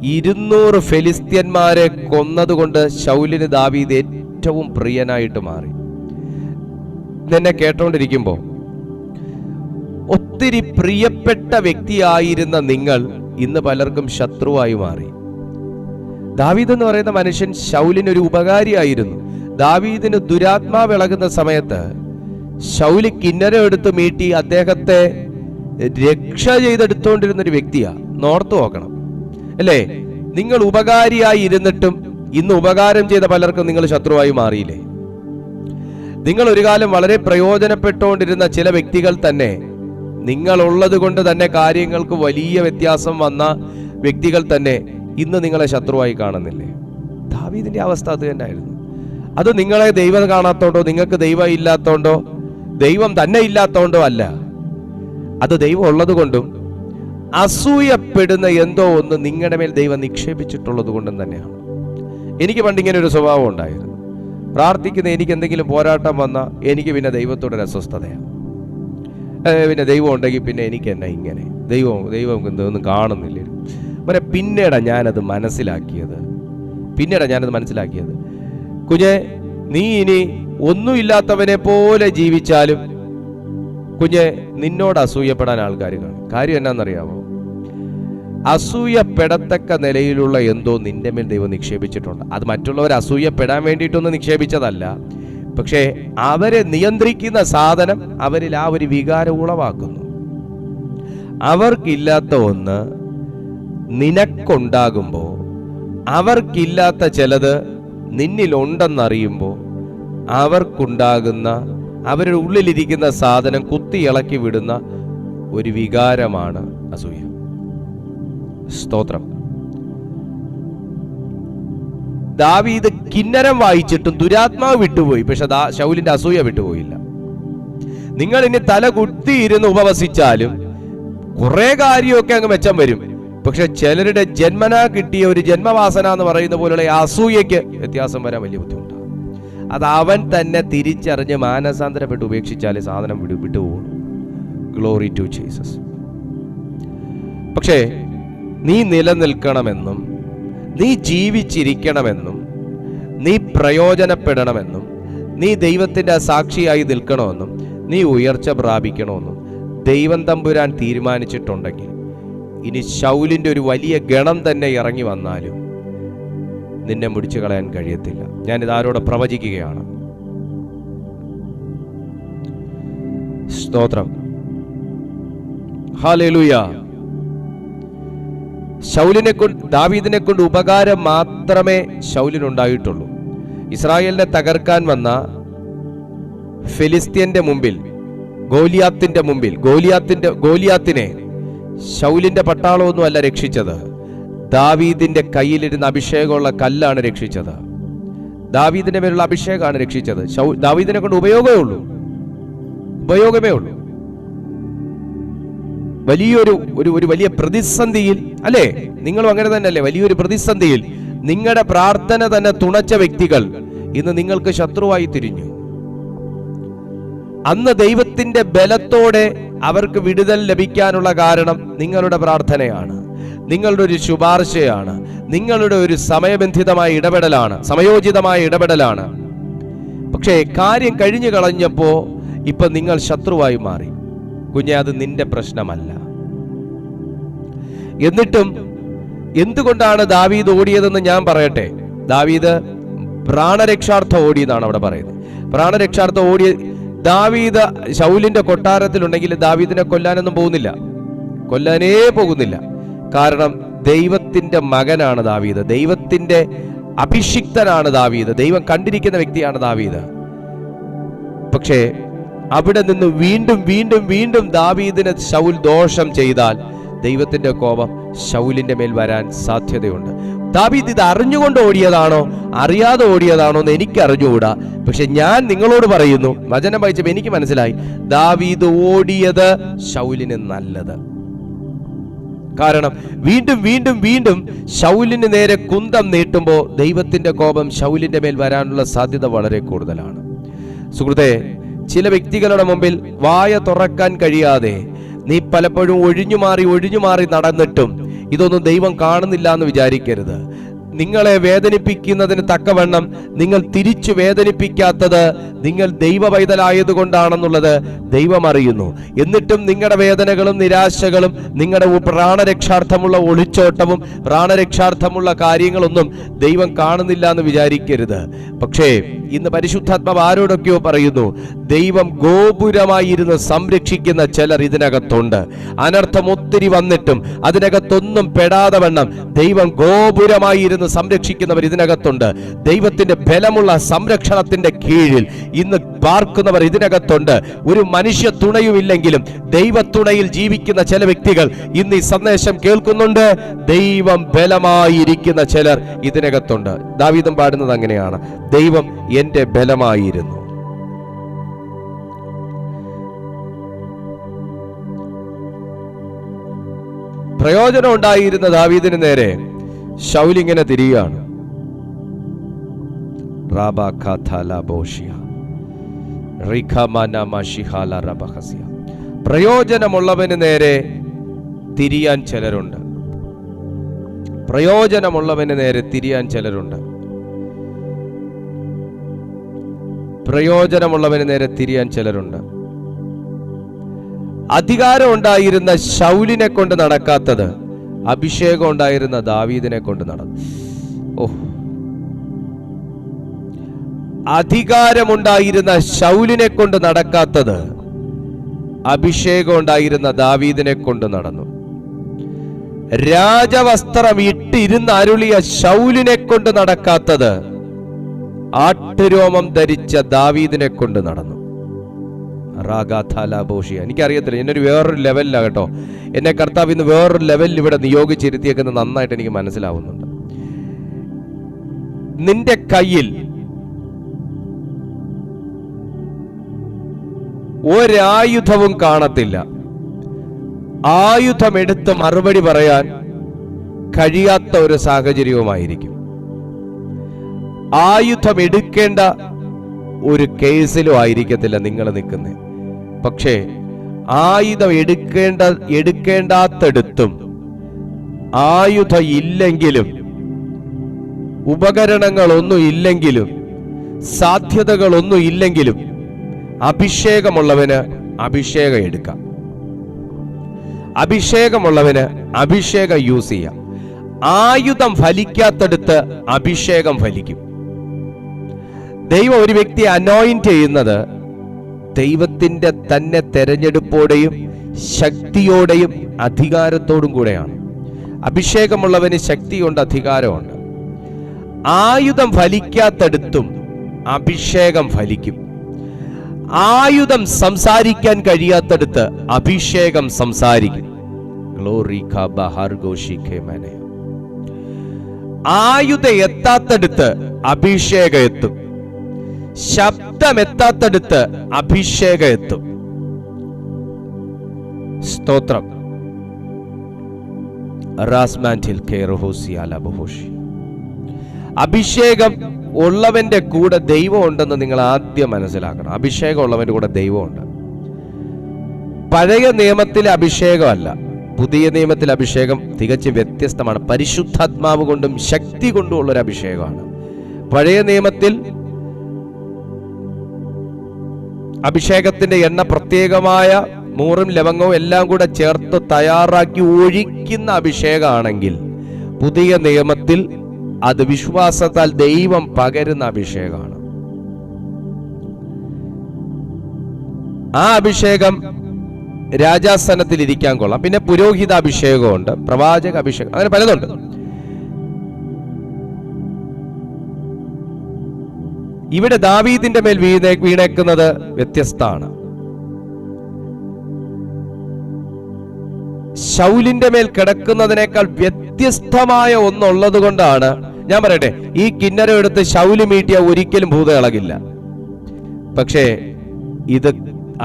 200 ഫിലിസ്ത്യന്മാരെ കൊന്നതുകൊണ്ട് ശൗലിന് ദാവീദ് ഏറ്റവും പ്രിയനായിട്ട് മാറി. എന്നെ കേട്ടോണ്ടിരിക്കുമ്പോൾ ഒത്തിരി പ്രിയപ്പെട്ട വ്യക്തിയായിരുന്ന നിങ്ങൾ ഇന്ന് പലർക്കും ശത്രുവായി മാറി. ദാവീദ് എന്ന് പറയുന്ന മനുഷ്യൻ ശൗലിനൊരു ഉപകാരിയായിരുന്നു. ദാവീദിന് ദുരാത്മാവ് ഇളകുന്ന സമയത്ത് ശൗല് കിന്നരം എടുത്ത് മീട്ടി അദ്ദേഹത്തെ രക്ഷ ചെയ്തെടുത്തോണ്ടിരുന്നൊരു വ്യക്തിയാ. നോർത്തു നോക്കണം അല്ലേ? നിങ്ങൾ ഉപകാരിയായി ഇരുന്നിട്ടും ഇന്ന് ഉപകാരം ചെയ്ത പലർക്കും നിങ്ങൾ ശത്രുവായി മാറിയില്ലേ? നിങ്ങൾ ഒരു കാലം വളരെ പ്രയോജനപ്പെട്ടുകൊണ്ടിരുന്ന ചില വ്യക്തികൾ തന്നെ, നിങ്ങളുള്ളത് കൊണ്ട് തന്നെ കാര്യങ്ങൾക്ക് വലിയ വ്യത്യാസം വന്ന വ്യക്തികൾ തന്നെ ഇന്ന് നിങ്ങളെ ശത്രുവായി കാണുന്നില്ലേ? ദാവീദിന്റെ അവസ്ഥ അത് തന്നെയായിരുന്നു. അത് നിങ്ങളെ ദൈവം കാണാത്തോണ്ടോ, നിങ്ങൾക്ക് ദൈവം ഇല്ലാത്തോണ്ടോ, ദൈവം തന്നെ ഇല്ലാത്തോണ്ടോ അല്ല. അത് ദൈവം ഉള്ളത് കൊണ്ടും അസൂയപ്പെടുന്ന എന്തോ ഒന്ന് നിങ്ങളുടെ മേൽ ദൈവം നിക്ഷേപിച്ചിട്ടുള്ളത് കൊണ്ടും തന്നെയാണ്. എനിക്ക് പണ്ട് ഇങ്ങനെ ഒരു സ്വഭാവം ഉണ്ടായിരുന്നു. പ്രാർത്ഥിക്കുന്ന എനിക്ക് എന്തെങ്കിലും പോരാട്ടം വന്നാൽ എനിക്ക് പിന്നെ ദൈവത്തോടൊരു അസ്വസ്ഥതയാണ്. പിന്നെ ദൈവം ഉണ്ടെങ്കിൽ പിന്നെ എനിക്ക് എന്നാ ഇങ്ങനെ ദൈവം എന്തൊന്നും കാണുന്നില്ല. പിന്നെ പിന്നീടാണ് ഞാനത് മനസ്സിലാക്കിയത്. കുഞ്ഞെ, നീ ഇനി ഒന്നുമില്ലാത്തവനെ പോലെ ജീവിച്ചാലും കുഞ്ഞെ, നിന്നോട് അസൂയപ്പെടാൻ ആൾക്കാർ കാണും. കാര്യം എന്നാന്നറിയാമോ? അസൂയപ്പെടത്തക്ക നിലയിലുള്ള എന്തോ നിന്റെ മേൽ ദൈവം നിക്ഷേപിച്ചിട്ടുണ്ട്. അത് മറ്റുള്ളവർ അസൂയപ്പെടാൻ വേണ്ടിയിട്ടൊന്നും നിക്ഷേപിച്ചതല്ല. പക്ഷേ അവരെ നിയന്ത്രിക്കുന്ന സാധനം അവരിൽ ആ ഒരു വികാരം ഉളവാക്കുന്നു. അവർക്കില്ലാത്ത ഒന്ന് നിനക്കുണ്ടാകുമ്പോൾ, അവർക്കില്ലാത്ത ചിലത് നിന്നിലുണ്ടെന്നറിയുമ്പോൾ അവർക്കുണ്ടാകുന്ന, അവരുടെ ഉള്ളിലിരിക്കുന്ന സാധനം കുത്തി ഇളക്കി വിടുന്ന ഒരു വികാരമാണ് അസൂയ. സ്തോത്രം. ദാവീദ് കിന്നരം വായിച്ചിട്ടും ദുരാത്മാവ് വിട്ടുപോയി, പക്ഷെ ശൗലിന്റെ അസൂയ വിട്ടുപോയില്ല. നിങ്ങൾ ഇനി തല കുത്തിയിരുന്ന് ഉപവസിച്ചാലും കുറെ കാര്യമൊക്കെ അങ്ങ് മെച്ചം വരും. പക്ഷെ ചിലരുടെ ജന്മനാ കിട്ടിയ ഒരു ജന്മവാസന എന്ന് പറയുന്ന പോലുള്ള അസൂയക്ക് വ്യത്യാസം വരാൻ വലിയ ബുദ്ധിമുട്ടാണ്. അത് അവൻ തന്നെ തിരിച്ചറിഞ്ഞ് മാനസാന്തരപ്പെട്ട് ഉപേക്ഷിച്ചാലേ സാധനം വിട്ടുപോകും. Glory to Jesus. പക്ഷേ നീ നിലനിൽക്കണമെന്നും, നീ ജീവിച്ചിരിക്കണമെന്നും, നീ പ്രയോജനപ്പെടണമെന്നും, നീ ദൈവത്തിന്റെ സാക്ഷിയായി നിൽക്കണമെന്നും, നീ ഉയർച്ച പ്രാപിക്കണമെന്നും ദൈവം തമ്പുരാൻ തീരുമാനിച്ചിട്ടുണ്ടെങ്കിൽ, ഇനി ശൗലിന്റെ ഒരു വലിയ ഗണം തന്നെ ഇറങ്ങി വന്നാലും നിന്നെ മുടിച്ചു കളയാൻ കഴിയത്തില്ല. ഞാനിത് ആരോട് പ്രവചിക്കുകയാണ്. സ്തോത്രം. ഹല്ലേലൂയ. ശൗലിനെ കൊണ്ട്, ദാവീദിനെ കൊണ്ട് ഉപകാരം മാത്രമേ ശൗലിനുണ്ടായിട്ടുള്ളൂ. ഇസ്രായേലിനെ തകർക്കാൻ വന്ന ഫിലിസ്ത്യന്റെ മുമ്പിൽ, ഗോലിയാത്തിനെ ശൗലിന്റെ പട്ടാളമൊന്നുമല്ല രക്ഷിച്ചത്. ദാവീദിന്റെ കയ്യിലിരുന്ന അഭിഷേകമുള്ള കല്ലാണ് രക്ഷിച്ചത്. ദാവീദിന്റെ മേലുള്ള അഭിഷേകമാണ് രക്ഷിച്ചത്. ദാവീദിനെ കൊണ്ട് ഉപയോഗമേ ഉള്ളൂ. ഉപയോഗമേ ഉള്ളൂ. വലിയൊരു വലിയ പ്രതിസന്ധിയിൽ, അല്ലേ? നിങ്ങളും അങ്ങനെ തന്നെ അല്ലേ? വലിയൊരു പ്രതിസന്ധിയിൽ നിങ്ങളുടെ പ്രാർത്ഥന തന്നെ തുണച്ച വ്യക്തികൾ ഇന്ന് നിങ്ങൾക്ക് ശത്രുവായി തിരിഞ്ഞു. അന്ന് ദൈവത്തിന്റെ ബലത്തോടെ അവർക്ക് വിടുതൽ ലഭിക്കാനുള്ള കാരണം നിങ്ങളുടെ പ്രാർത്ഥനയാണ്, നിങ്ങളുടെ ഒരു ശുപാർശയാണ്, നിങ്ങളുടെ ഒരു സമയബന്ധിതമായ ഇടപെടലാണ്, സമയോചിതമായ ഇടപെടലാണ്. പക്ഷേ കാര്യം കഴിഞ്ഞു കളഞ്ഞപ്പോ ഇപ്പൊ നിങ്ങൾ ശത്രുവായി മാറി. കുഞ്ഞെ, അത് നിന്റെ പ്രശ്നമല്ല. എന്നിട്ടും എന്തുകൊണ്ടാണ് ദാവീദ് ഓടിയതെന്ന് ഞാൻ പറയട്ടെ. ദാവീദ് പ്രാണരക്ഷാർത്ഥം ഓടിയെന്നാണ് അവിടെ പറയുന്നത്. പ്രാണരക്ഷാർത്ഥം ഓടിയ ദാവീദ് ശൗലിന്റെ കൊട്ടാരത്തിലുണ്ടെങ്കിൽ ദാവീദിനെ കൊല്ലാനൊന്നും പോകുന്നില്ല, കൊല്ലാനേ പോകുന്നില്ല. കാരണം ദൈവത്തിന്റെ മകനാണ് ദാവീദ്, ദൈവത്തിന്റെ അഭിഷിക്തനാണ് ദാവീദ്, ദൈവം കണ്ടിരിക്കുന്ന വ്യക്തിയാണ് ദാവീദ്. പക്ഷേ അവിടെ നിന്ന് വീണ്ടും വീണ്ടും വീണ്ടും ദാവീദിന് ശൗൽ ദോഷം ചെയ്താൽ ദൈവത്തിന്റെ കോപം ശൗലിന്റെ മേൽ വരാൻ സാധ്യതയുണ്ട്. ദാവീദ് ഇത് അറിഞ്ഞുകൊണ്ട് ഓടിയതാണോ അറിയാതെ ഓടിയതാണോ എന്ന് എനിക്ക് അറിഞ്ഞുകൂടാ. പക്ഷെ ഞാൻ നിങ്ങളോട് പറയുന്നു, വചനം വായിച്ചപ്പോൾ എനിക്ക് മനസ്സിലായി, ദാവീദ് ഓടിയത് ശൗലിന് നല്ലത്. കാരണം വീണ്ടും വീണ്ടും വീണ്ടും ശൗലിന് നേരെ കുന്തം നീട്ടുമ്പോൾ ദൈവത്തിന്റെ കോപം ശൗലിന്റെ മേൽ വരാനുള്ള സാധ്യത വളരെ കൂടുതലാണ്. സുഹൃത്തെ, ചില വ്യക്തികളുടെ മുമ്പിൽ വായ തുറക്കാൻ കഴിയാതെ നീ പലപ്പോഴും ഒഴിഞ്ഞു മാറി നടന്നിട്ടും ഇതൊന്നും ദൈവം കാണുന്നില്ല എന്ന് വിചാരിക്കരുത്. നിങ്ങളെ വേദനിപ്പിക്കുന്നതിന് തക്കവണ്ണം നിങ്ങൾ തിരിച്ചു വേദനിപ്പിക്കാത്തത് നിങ്ങൾ ദൈവ പൈതലായതുകൊണ്ടാണെന്നുള്ളത് ദൈവം അറിയുന്നു. എന്നിട്ടും നിങ്ങളുടെ വേദനകളും നിരാശകളും നിങ്ങളുടെ പ്രാണരക്ഷാർത്ഥമുള്ള ഒളിച്ചോട്ടവും പ്രാണരക്ഷാർത്ഥമുള്ള കാര്യങ്ങളൊന്നും ദൈവം കാണുന്നില്ല എന്ന് വിചാരിക്കരുത്. പക്ഷേ ഇന്ന് പരിശുദ്ധാത്മാവ് ആരോടൊക്കെയോ പറയുന്നു, ദൈവം ഗോപുരമായിരുന്ന് സംരക്ഷിക്കുന്ന ചിലർ ഇതിനകത്തുണ്ട്. അനർത്ഥം ഒത്തിരി വന്നിട്ടും അതിനകത്തൊന്നും പെടാതെ വണ്ണം ദൈവം ഗോപുരമായിരുന്ന് സംരക്ഷിക്കുന്നവർ ഇതിനകത്തുണ്ട്. ദൈവത്തിന്റെ ബലമുള്ള സംരക്ഷണത്തിന്റെ കീഴിൽ ഇന്ന് പാർക്കുന്നവർ ഇതിനകത്തുണ്ട്. ഒരു മനുഷ്യ തുണയുമില്ലെങ്കിലും ദൈവത്തുണയിൽ ജീവിക്കുന്ന ചില വ്യക്തികൾ ഇന്ന് ഈ സന്ദേശം കേൾക്കുന്നുണ്ട്. ദൈവം ബലമായിരിക്കുന്ന ചിലർ ഇതിനകത്തുണ്ട്. ദാവീദും പാടുന്നത് അങ്ങനെയാണ്, ദൈവം എന്റെ ബലമായിരുന്നു. പ്രയോജനം ഉണ്ടായിരുന്ന ദാവീദിന് നേരെ ശൗൽ ഇങ്ങനെ തിരിയാണ്. പ്രയോജനമുള്ളവന് നേരെ തിരിയാൻ ചിലരുണ്ട്. പ്രയോജനമുള്ളവന് നേരെ തിരിയാൻ ചിലരുണ്ട്. പ്രയോജനമുള്ളവന് നേരെ തിരിയാൻ ചിലരുണ്ട്. അധികാരം ഉണ്ടായിരുന്ന ശൗലിനെ കൊണ്ട് നടക്കാത്തത് അഭിഷേകം ഉണ്ടായിരുന്ന ദാവീദിനെ കൊണ്ട് നടന്നു. അധികാരമുണ്ടായിരുന്ന ശൗലിനെ കൊണ്ട് നടക്കാത്തത് അഭിഷേകം ഉണ്ടായിരുന്ന ദാവീദിനെ കൊണ്ട് നടന്നു. രാജവസ്ത്രം ഇട്ടിരുന്ന് അരുളിയ ശൗലിനെ കൊണ്ട് നടക്കാത്തത് ആട്ടുരോമം ധരിച്ച ദാവീദിനെ കൊണ്ട് നടന്നു. എനിക്കറിയത്തില്ല, എന്നൊരു വേറൊരു ലെവലിലാണ് കേട്ടോ. എന്നെ കർത്താവ് ഇന്ന് വേറൊരു ലെവലിൽ ഇവിടെ നിയോഗിച്ചിരുത്തിയേക്കുന്നത് നന്നായിട്ട് എനിക്ക് മനസ്സിലാവുന്നുണ്ട്. നിന്റെ കയ്യിൽ ഒരായുധവും കാണത്തില്ല. ആയുധമെടുത്ത് മറുപടി പറയാൻ കഴിയാത്ത ഒരു സാഹചര്യവുമായിരിക്കും. ആയുധം എടുക്കേണ്ട ഒരു കേസിലും ആയിരിക്കത്തില്ല നിങ്ങൾ നിൽക്കുന്നത്. പക്ഷേ ആയുധം എടുക്കേണ്ടാത്തടുത്തും ആയുധം ഇല്ലെങ്കിലും ഉപകരണങ്ങളൊന്നും ഇല്ലെങ്കിലും സാധ്യതകളൊന്നും ഇല്ലെങ്കിലും അഭിഷേകമുള്ളവന് അഭിഷേകം എടുക്കാം. അഭിഷേകമുള്ളവന് അഭിഷേകം യൂസ് ചെയ്യാം. ആയുധം ഫലിക്കാത്തടുത്ത് അഭിഷേകം ഫലിക്കും. ദൈവം ഒരു വ്യക്തിയെ അനോയിന്റ് ചെയ്യുന്നത് ദൈവത്തിന്റെ തന്നെ തെരഞ്ഞെടുപ്പോടെയും ശക്തിയോടെയും അധികാരത്തോടും കൂടെയാണ്. അഭിഷേകമുള്ളവന് ശക്തിയുണ്ട്, അധികാരമുണ്ട്. ആയുധം ഫലിക്കാത്തടുത്തും അഭിഷേകം ഫലിക്കും. ആയുധം സംസാരിക്കാൻ കഴിയാത്തടുത്ത് അഭിഷേകം സംസാരിക്കും. ആയുധം എത്താത്തടുത്ത് അഭിഷേകം എത്തും. ശബ്ദം എത്താത്തടുത്ത് അഭിഷേകം എത്തും. സ്തോത്രം. അഭിഷേകം ഉള്ളവന്റെ കൂടെ ദൈവം ഉണ്ടെന്ന് നിങ്ങൾ ആദ്യം മനസ്സിലാക്കണം. അഭിഷേകം ഉള്ളവന്റെ കൂടെ ദൈവമുണ്ട്. പഴയ നിയമത്തിലെ അഭിഷേകമല്ല, പുതിയ നിയമത്തിലെ അഭിഷേകം തികച്ചും വ്യത്യസ്തമാണ്. പരിശുദ്ധാത്മാവ് കൊണ്ടും ശക്തി കൊണ്ടും ഉള്ളൊരു അഭിഷേകമാണ്. പഴയ നിയമത്തിൽ അഭിഷേകത്തിന്റെ എണ്ണ പ്രത്യേകമായ മൂറും ലവംഗവും എല്ലാം കൂടെ ചേർത്ത് തയ്യാറാക്കി ഒഴിക്കുന്ന അഭിഷേകമാണെങ്കിൽ, പുതിയ നിയമത്തിൽ അത് വിശ്വാസത്താൽ ദൈവം പകരുന്ന അഭിഷേകമാണ്. ആ അഭിഷേകം രാജാസനത്തിൽ ഇരിക്കാൻ കൊള്ളാം. പിന്നെ പുരോഹിത അഭിഷേകമുണ്ട്, പ്രവാചക അഭിഷേകം, അങ്ങനെ പലതുണ്ട്. ഇവിടെ ദാവീദിന്റെ മേൽ വീണേക്കുന്നത് വ്യത്യസ്തമാണ്. ശൗലിന്റെ മേൽ കിടക്കുന്നതിനേക്കാൾ വ്യത്യസ്തമായ ഒന്നുള്ളത് കൊണ്ടാണ് ഞാൻ പറയട്ടെ, ഈ കിന്നരം എടുത്ത് ശൗല് മീട്ടിയ ഒരിക്കലും ഭൂതം ഇളകില്ല. പക്ഷേ ഇത്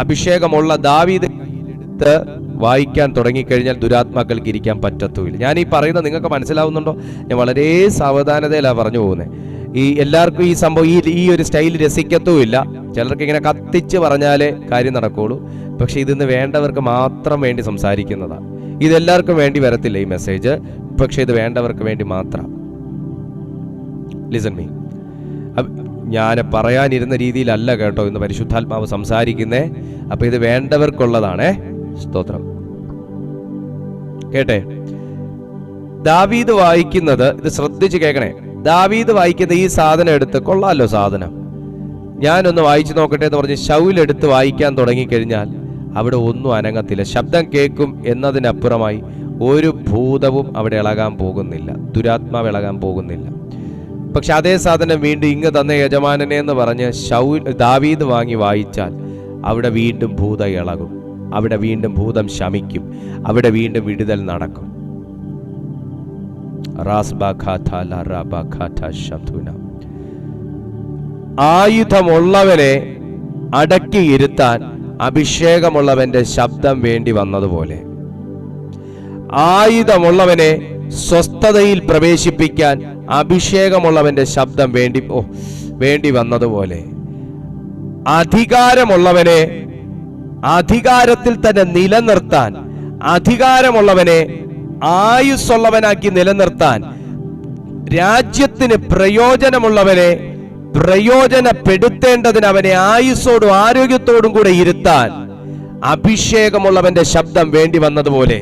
അഭിഷേകമുള്ള ദാവീദ് എടുത്ത് വായിക്കാൻ തുടങ്ങിക്കഴിഞ്ഞാൽ ദുരാത്മാക്കൾക്ക് ഇരിക്കാൻ പറ്റത്തുമില്ല. ഞാൻ ഈ പറയുന്നത് നിങ്ങൾക്ക് മനസ്സിലാവുന്നുണ്ടോ? ഞാൻ വളരെ സാവധാനതയിലാണ് പറഞ്ഞു പോകുന്നത്. ഈ എല്ലാവർക്കും ഈ സംഭവം ഈ ഒരു സ്റ്റൈൽ രസിക്കത്തുമില്ല. ചിലർക്ക് ഇങ്ങനെ കത്തിച്ച് പറഞ്ഞാലേ കാര്യം നടക്കുള്ളൂ. പക്ഷെ ഇതിന്ന് വേണ്ടവർക്ക് മാത്രം വേണ്ടി സംസാരിക്കുന്നതാണ്. ഇതെല്ലാവർക്കും വേണ്ടി വരത്തില്ല ഈ മെസ്സേജ്, പക്ഷെ ഇത് വേണ്ടവർക്ക് വേണ്ടി മാത്രം. Listen me. ഞാൻ പറയാനിരുന്ന രീതിയിലല്ല കേട്ടോ ഇന്ന് പരിശുദ്ധാത്മാവ് സംസാരിക്കുന്നേ. അപ്പൊ ഇത് വേണ്ടവർക്കുള്ളതാണേ. സ്തോത്രം. കേട്ടെ, ദാവീദ് വായിക്കുന്നത്, ഇത് ശ്രദ്ധിച്ച് കേൾക്കണേ. ദാവീദ് വായിക്കുന്ന ഈ സാധനം എടുത്ത്, കൊള്ളാലോ സാധനം, ഞാനൊന്ന് വായിച്ചു നോക്കട്ടെ എന്ന് പറഞ്ഞ് ശൗലെടുത്ത് വായിക്കാൻ തുടങ്ങിക്കഴിഞ്ഞാൽ അവിടെ ഒന്നും അനങ്ങത്തില്ല. ശബ്ദം കേൾക്കും എന്നതിനപ്പുറമായി ഒരു ഭൂതവും അവിടെ ഇളകാൻ പോകുന്നില്ല, ദുരാത്മാവ് ഇളകാൻ പോകുന്നില്ല. പക്ഷെ അതേ സാധനം വീണ്ടും ഇങ്ങ് തന്ന യജമാനനെ എന്ന് പറഞ്ഞ് ദാവീദ് വാങ്ങി വായിച്ചാൽ അവിടെ വീണ്ടും ഭൂതം ഇളകും, അവിടെ വീണ്ടും ഭൂതം ശമിക്കും, അവിടെ വീണ്ടും വിടുതൽ നടക്കും. ആയുധമുള്ളവനെ അടക്കിയിരുത്താൻ അഭിഷേകമുള്ളവന്റെ ശബ്ദം വേണ്ടി വന്നതുപോലെ, ആയുധമുള്ളവനെ സ്വസ്ഥതയിൽ പ്രവേശിപ്പിക്കാൻ അഭിഷേകമുള്ളവന്റെ ശബ്ദം വേണ്ടി വന്നതുപോലെ, അധികാരമുള്ളവനെ അധികാരത്തിൽ തന്നെ നിലനിർത്താൻ, അധികാരമുള്ളവനെ ആയുസ്സുള്ളവനാക്കി നിലനിർത്താൻ, രാജ്യത്തിന് പ്രയോജനമുള്ളവനെ പ്രയോജനപ്പെടുത്തേണ്ടതിന് അവനെ ആയുസ്സോടും ആരോഗ്യത്തോടും കൂടെ ഇരുത്താൻ അഭിഷേകമുള്ളവന്റെ ശബ്ദം വേണ്ടി വന്നതുപോലെ,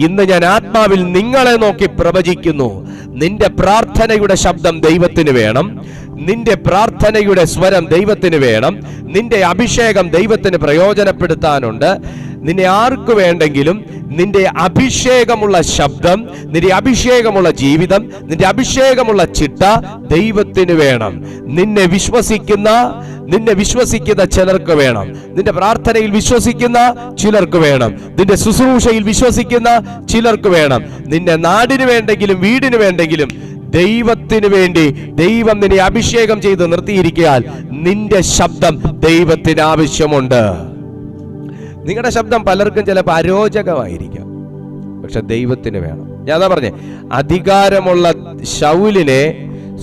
ഇന്ന് ഞാൻ ആത്മാവിൽ നിങ്ങളെ നോക്കി പ്രവചിക്കുന്നു. നിന്റെ പ്രാർത്ഥനയുടെ ശബ്ദം ദൈവത്തിന് വേണം, നിന്റെ പ്രാർത്ഥനയുടെ സ്വരം ദൈവത്തിന് വേണം, നിന്റെ അഭിഷേകം ദൈവത്തിന് പ്രയോജനപ്പെടുത്താനുണ്ട്. നിന്നെ ആർക്ക് വേണ്ടെങ്കിലും നിന്റെ അഭിഷേകമുള്ള ശബ്ദം, നിന്റെ അഭിഷേകമുള്ള ജീവിതം, നിന്റെ അഭിഷേകമുള്ള ചിട്ട ദൈവത്തിന് വേണം. നിന്നെ വിശ്വസിക്കുന്ന ചിലർക്ക് വേണം, നിന്റെ പ്രാർത്ഥനയിൽ വിശ്വസിക്കുന്ന ചിലർക്ക് വേണം, നിന്റെ ശുശ്രൂഷയിൽ വിശ്വസിക്കുന്ന ചിലർക്ക് വേണം. നിന്റെ നാടിന് വേണ്ടെങ്കിലും വീടിന് വേണ്ടെങ്കിലും ദൈവത്തിന് വേണ്ടി ദൈവം നിന്നെ അഭിഷേകം ചെയ്ത് നിർത്തിയിരിക്കാൻ നിന്റെ ശബ്ദം ദൈവത്തിന് ആവശ്യമുണ്ട്. നിങ്ങളുടെ ശബ്ദം പലർക്കും ചിലപ്പോൾ അരോചകമായിരിക്കാം, പക്ഷെ ദൈവത്തിന് വേണം. ഞാൻ അതാ പറഞ്ഞേ, അധികാരമുള്ള ശൗലിനെ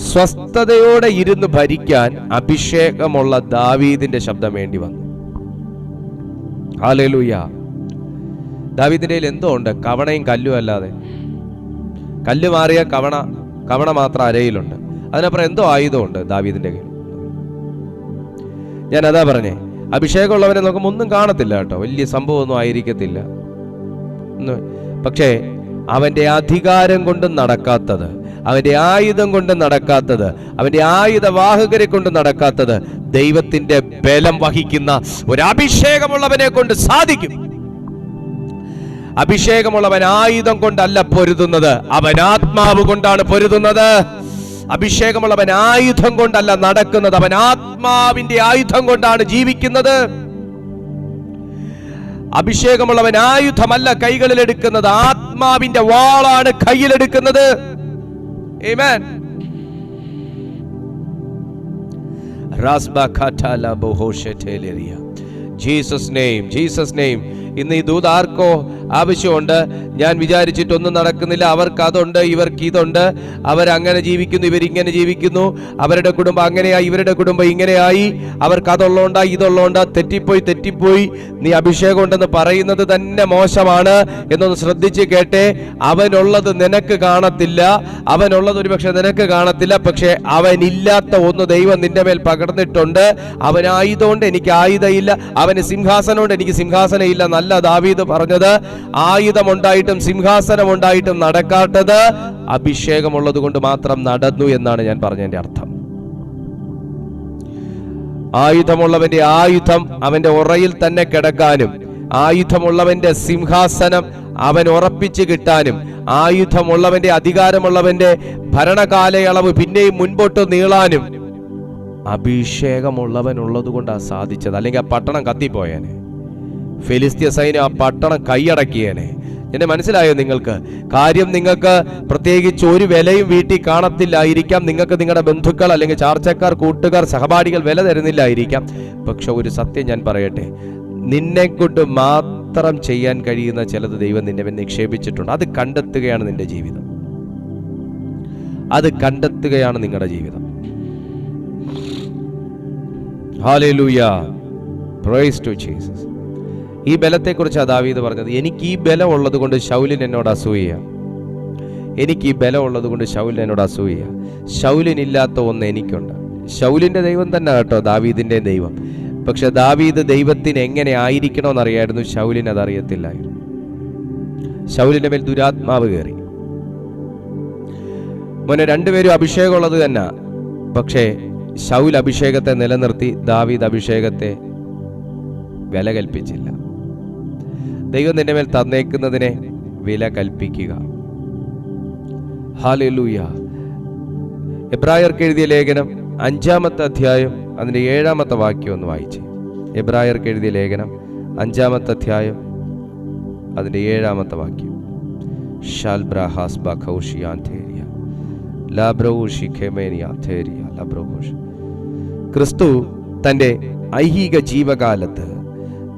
സ്വസ്ഥതയോടെ ഇരുന്ന് ഭരിക്കാൻ അഭിഷേകമുള്ള ദാവീദിന്റെ ശബ്ദം വേണ്ടി വന്നു. ഹല്ലേലൂയ. ദാവീദിന്റെ കയ്യിൽ എന്തോ ഉണ്ട്, കവണയും കല്ലും അല്ലാതെ. കല്ല് മാറിയ കവണ മാത്രം അരയിലുണ്ട്, അതിനപ്പുറം എന്തോ ആയുധമുണ്ട് ദാവീദിന്റെ കയ്യിൽ. ഞാൻ അതാ പറഞ്ഞേ, അഭിഷേകമുള്ളവനെ നോക്കുമ്പോൾ ഒന്നും കാണത്തില്ല കേട്ടോ, വലിയ സംഭവമൊന്നും ആയിരിക്കത്തില്ല. പക്ഷേ അവന്റെ അധികാരം കൊണ്ടും നടക്കാത്തത്, അവന്റെ ആയുധം കൊണ്ട് നടക്കാത്തത്, അവന്റെ ആയുധവാഹകരെ കൊണ്ട് നടക്കാത്തത് ദൈവത്തിന്റെ ബലം വഹിക്കുന്ന ഒരു അഭിഷേകമുള്ളവനെ കൊണ്ട് സാധിക്കും. അഭിഷേകമുള്ളവൻ ആയുധം കൊണ്ടല്ല പൊരുതുന്നത്, അവൻ ആത്മാവ് കൊണ്ടാണ് പൊരുതുന്നത്. അഭിഷേകമുള്ളവൻ ആയുധം കൊണ്ടല്ല നടക്കുന്നത്, അവൻ ആത്മാവിന്റെ ആയുധം കൊണ്ടാണ് ജീവിക്കുന്നത്. അഭിഷേകമുള്ളവൻ ആയുധമല്ല കൈകളിലെടുക്കുന്നത്, ആത്മാവിന്റെ വാളാണ് കയ്യിലെടുക്കുന്നത്. Amen. Jesus name, Jesus name. ഇന്ന് ഈ ദൂത് ആർക്കോ ആവശ്യമുണ്ട്, ഞാൻ വിചാരിച്ചിട്ടൊന്നും നടക്കുന്നില്ല, അവർക്ക് അതുണ്ട്, ഇവർക്ക് ഇതുണ്ട്, അവരങ്ങനെ ജീവിക്കുന്നു, ഇവരിങ്ങനെ ജീവിക്കുന്നു, അവരുടെ കുടുംബം അങ്ങനെയായി, ഇവരുടെ കുടുംബം ഇങ്ങനെയായി, അവർക്ക് അതുള്ളോണ്ടാ ഇതുള്ളോണ്ടാ, തെറ്റിപ്പോയി, നീ അഭിഷേകം ഉണ്ടെന്ന് പറയുന്നത് തന്നെ മോശമാണ് എന്നൊന്ന് ശ്രദ്ധിച്ച് കേട്ടെ. അവനുള്ളത് നിനക്ക് കാണത്തില്ല, അവനുള്ളത് ഒരുപക്ഷെ നിനക്ക് കാണത്തില്ല, പക്ഷെ അവനില്ലാത്ത ഒന്ന് ദൈവം നിന്റെ മേൽ പകർന്നിട്ടുണ്ട്. അവനായുധമുണ്ട്, എനിക്ക് ആയുധമില്ല, അവന് സിംഹാസനമുണ്ട്, എനിക്ക് സിംഹാസനം ഇല്ല. നല്ല ദാവീദ് പറഞ്ഞത്, ആയുധമുണ്ടായിട്ടും സിംഹാസനം ഉണ്ടായിട്ടും നടക്കാത്തത് അഭിഷേകമുള്ളത് കൊണ്ട് മാത്രം നടന്നു എന്നാണ് ഞാൻ പറഞ്ഞതിന്റെ അർത്ഥം. ആയുധമുള്ളവന്റെ ആയുധം അവന്റെ ഉറയിൽ തന്നെ കിടക്കാനും, ആയുധമുള്ളവന്റെ സിംഹാസനം അവൻ ഉറപ്പിച്ചു കിട്ടാനും, ആയുധമുള്ളവന്റെ അധികാരമുള്ളവന്റെ ഭരണകാലയളവ് പിന്നെയും മുൻപോട്ട് നീളാനും അഭിഷേകമുള്ളവനുള്ളത് കൊണ്ടാണ് സാധിച്ചത്. അല്ലെങ്കിൽ ആ പട്ടണം കത്തിപ്പോയേനെ, ഫെലിസ്ത്യ സൈന്യം ആ പട്ടണം കൈയടക്കിയേനെ. എന്നെ മനസ്സിലായോ നിങ്ങൾക്ക്? കാര്യം നിങ്ങൾക്ക് പ്രത്യേകിച്ച് ഒരു വിലയും വീട്ടിൽ കാണത്തില്ലായിരിക്കാം, നിങ്ങൾക്ക് നിങ്ങളുടെ ബന്ധുക്കൾ അല്ലെങ്കിൽ ചാർച്ചക്കാർ, കൂട്ടുകാർ, സഹപാഠികൾ വില തരുന്നില്ലായിരിക്കാം. പക്ഷെ ഒരു സത്യം ഞാൻ പറയട്ടെ, നിന്നെ കൊണ്ട് മാത്രം ചെയ്യാൻ കഴിയുന്ന ചിലത് ദൈവം നിന്നെ നിക്ഷേപിച്ചിട്ടുണ്ട്. അത് കണ്ടെത്തുകയാണ് നിന്റെ ജീവിതം, അത് കണ്ടെത്തുകയാണ് നിങ്ങളുടെ ജീവിതം. Hallelujah, praise to Jesus. ഈ ബലത്തെക്കുറിച്ച് ദാവീദ് പറഞ്ഞത്, എനിക്ക് ഈ ബലം ഉള്ളത് കൊണ്ട് ശൗലിന് എന്നോട് അസൂയ, എനിക്ക് ഈ ബലം ഉള്ളത് കൊണ്ട് ശൗലിന് എന്നോട് അസൂയ. ശൗലിനില്ലാത്ത ഒന്ന് എനിക്കുണ്ട്. ശൗലിന്റെ ദൈവം തന്നെ കേട്ടോ ദാവീദിന്റെ ദൈവം. പക്ഷെ ദാവീദ് ദൈവത്തിന് എങ്ങനെ ആയിരിക്കണമെന്നറിയായിരുന്നു, ശൗലിന് അതറിയത്തില്ലായിരുന്നു. ശൗലിന്റെ മേൽ ദുരാത്മാവ് കയറി. മോനെ, രണ്ടുപേരും അഭിഷേകമുള്ളത് തന്നെ, പക്ഷേ ശൗൽ അഭിഷേകത്തെ നിലനിർത്തി, ദാവീദ് അഭിഷേകത്തെ വില കൽപ്പിച്ചില്ല. ദൈവം നിന്റെ മേൽ തന്നേക്കുന്നതിനെ വില കൽപ്പിക്കുക. ഹല്ലേലൂയ. എബ്രായർക്ക് എഴുതിയ ലേഖനം 5-ാമത്തെ അധ്യായം അതിന്റെ 7-ാമത്തെ വാക്യം ഒന്ന് വായിച്ചേ. എബ്രായർക്ക് എഴുതിയ ലേഖനം 5-ാമത്തെ അധ്യായം അതിന്റെ 7-ാമത്തെ വാക്യം. ക്രിസ്തു തൻ്റെ ഐഹിക ജീവകാലത്ത്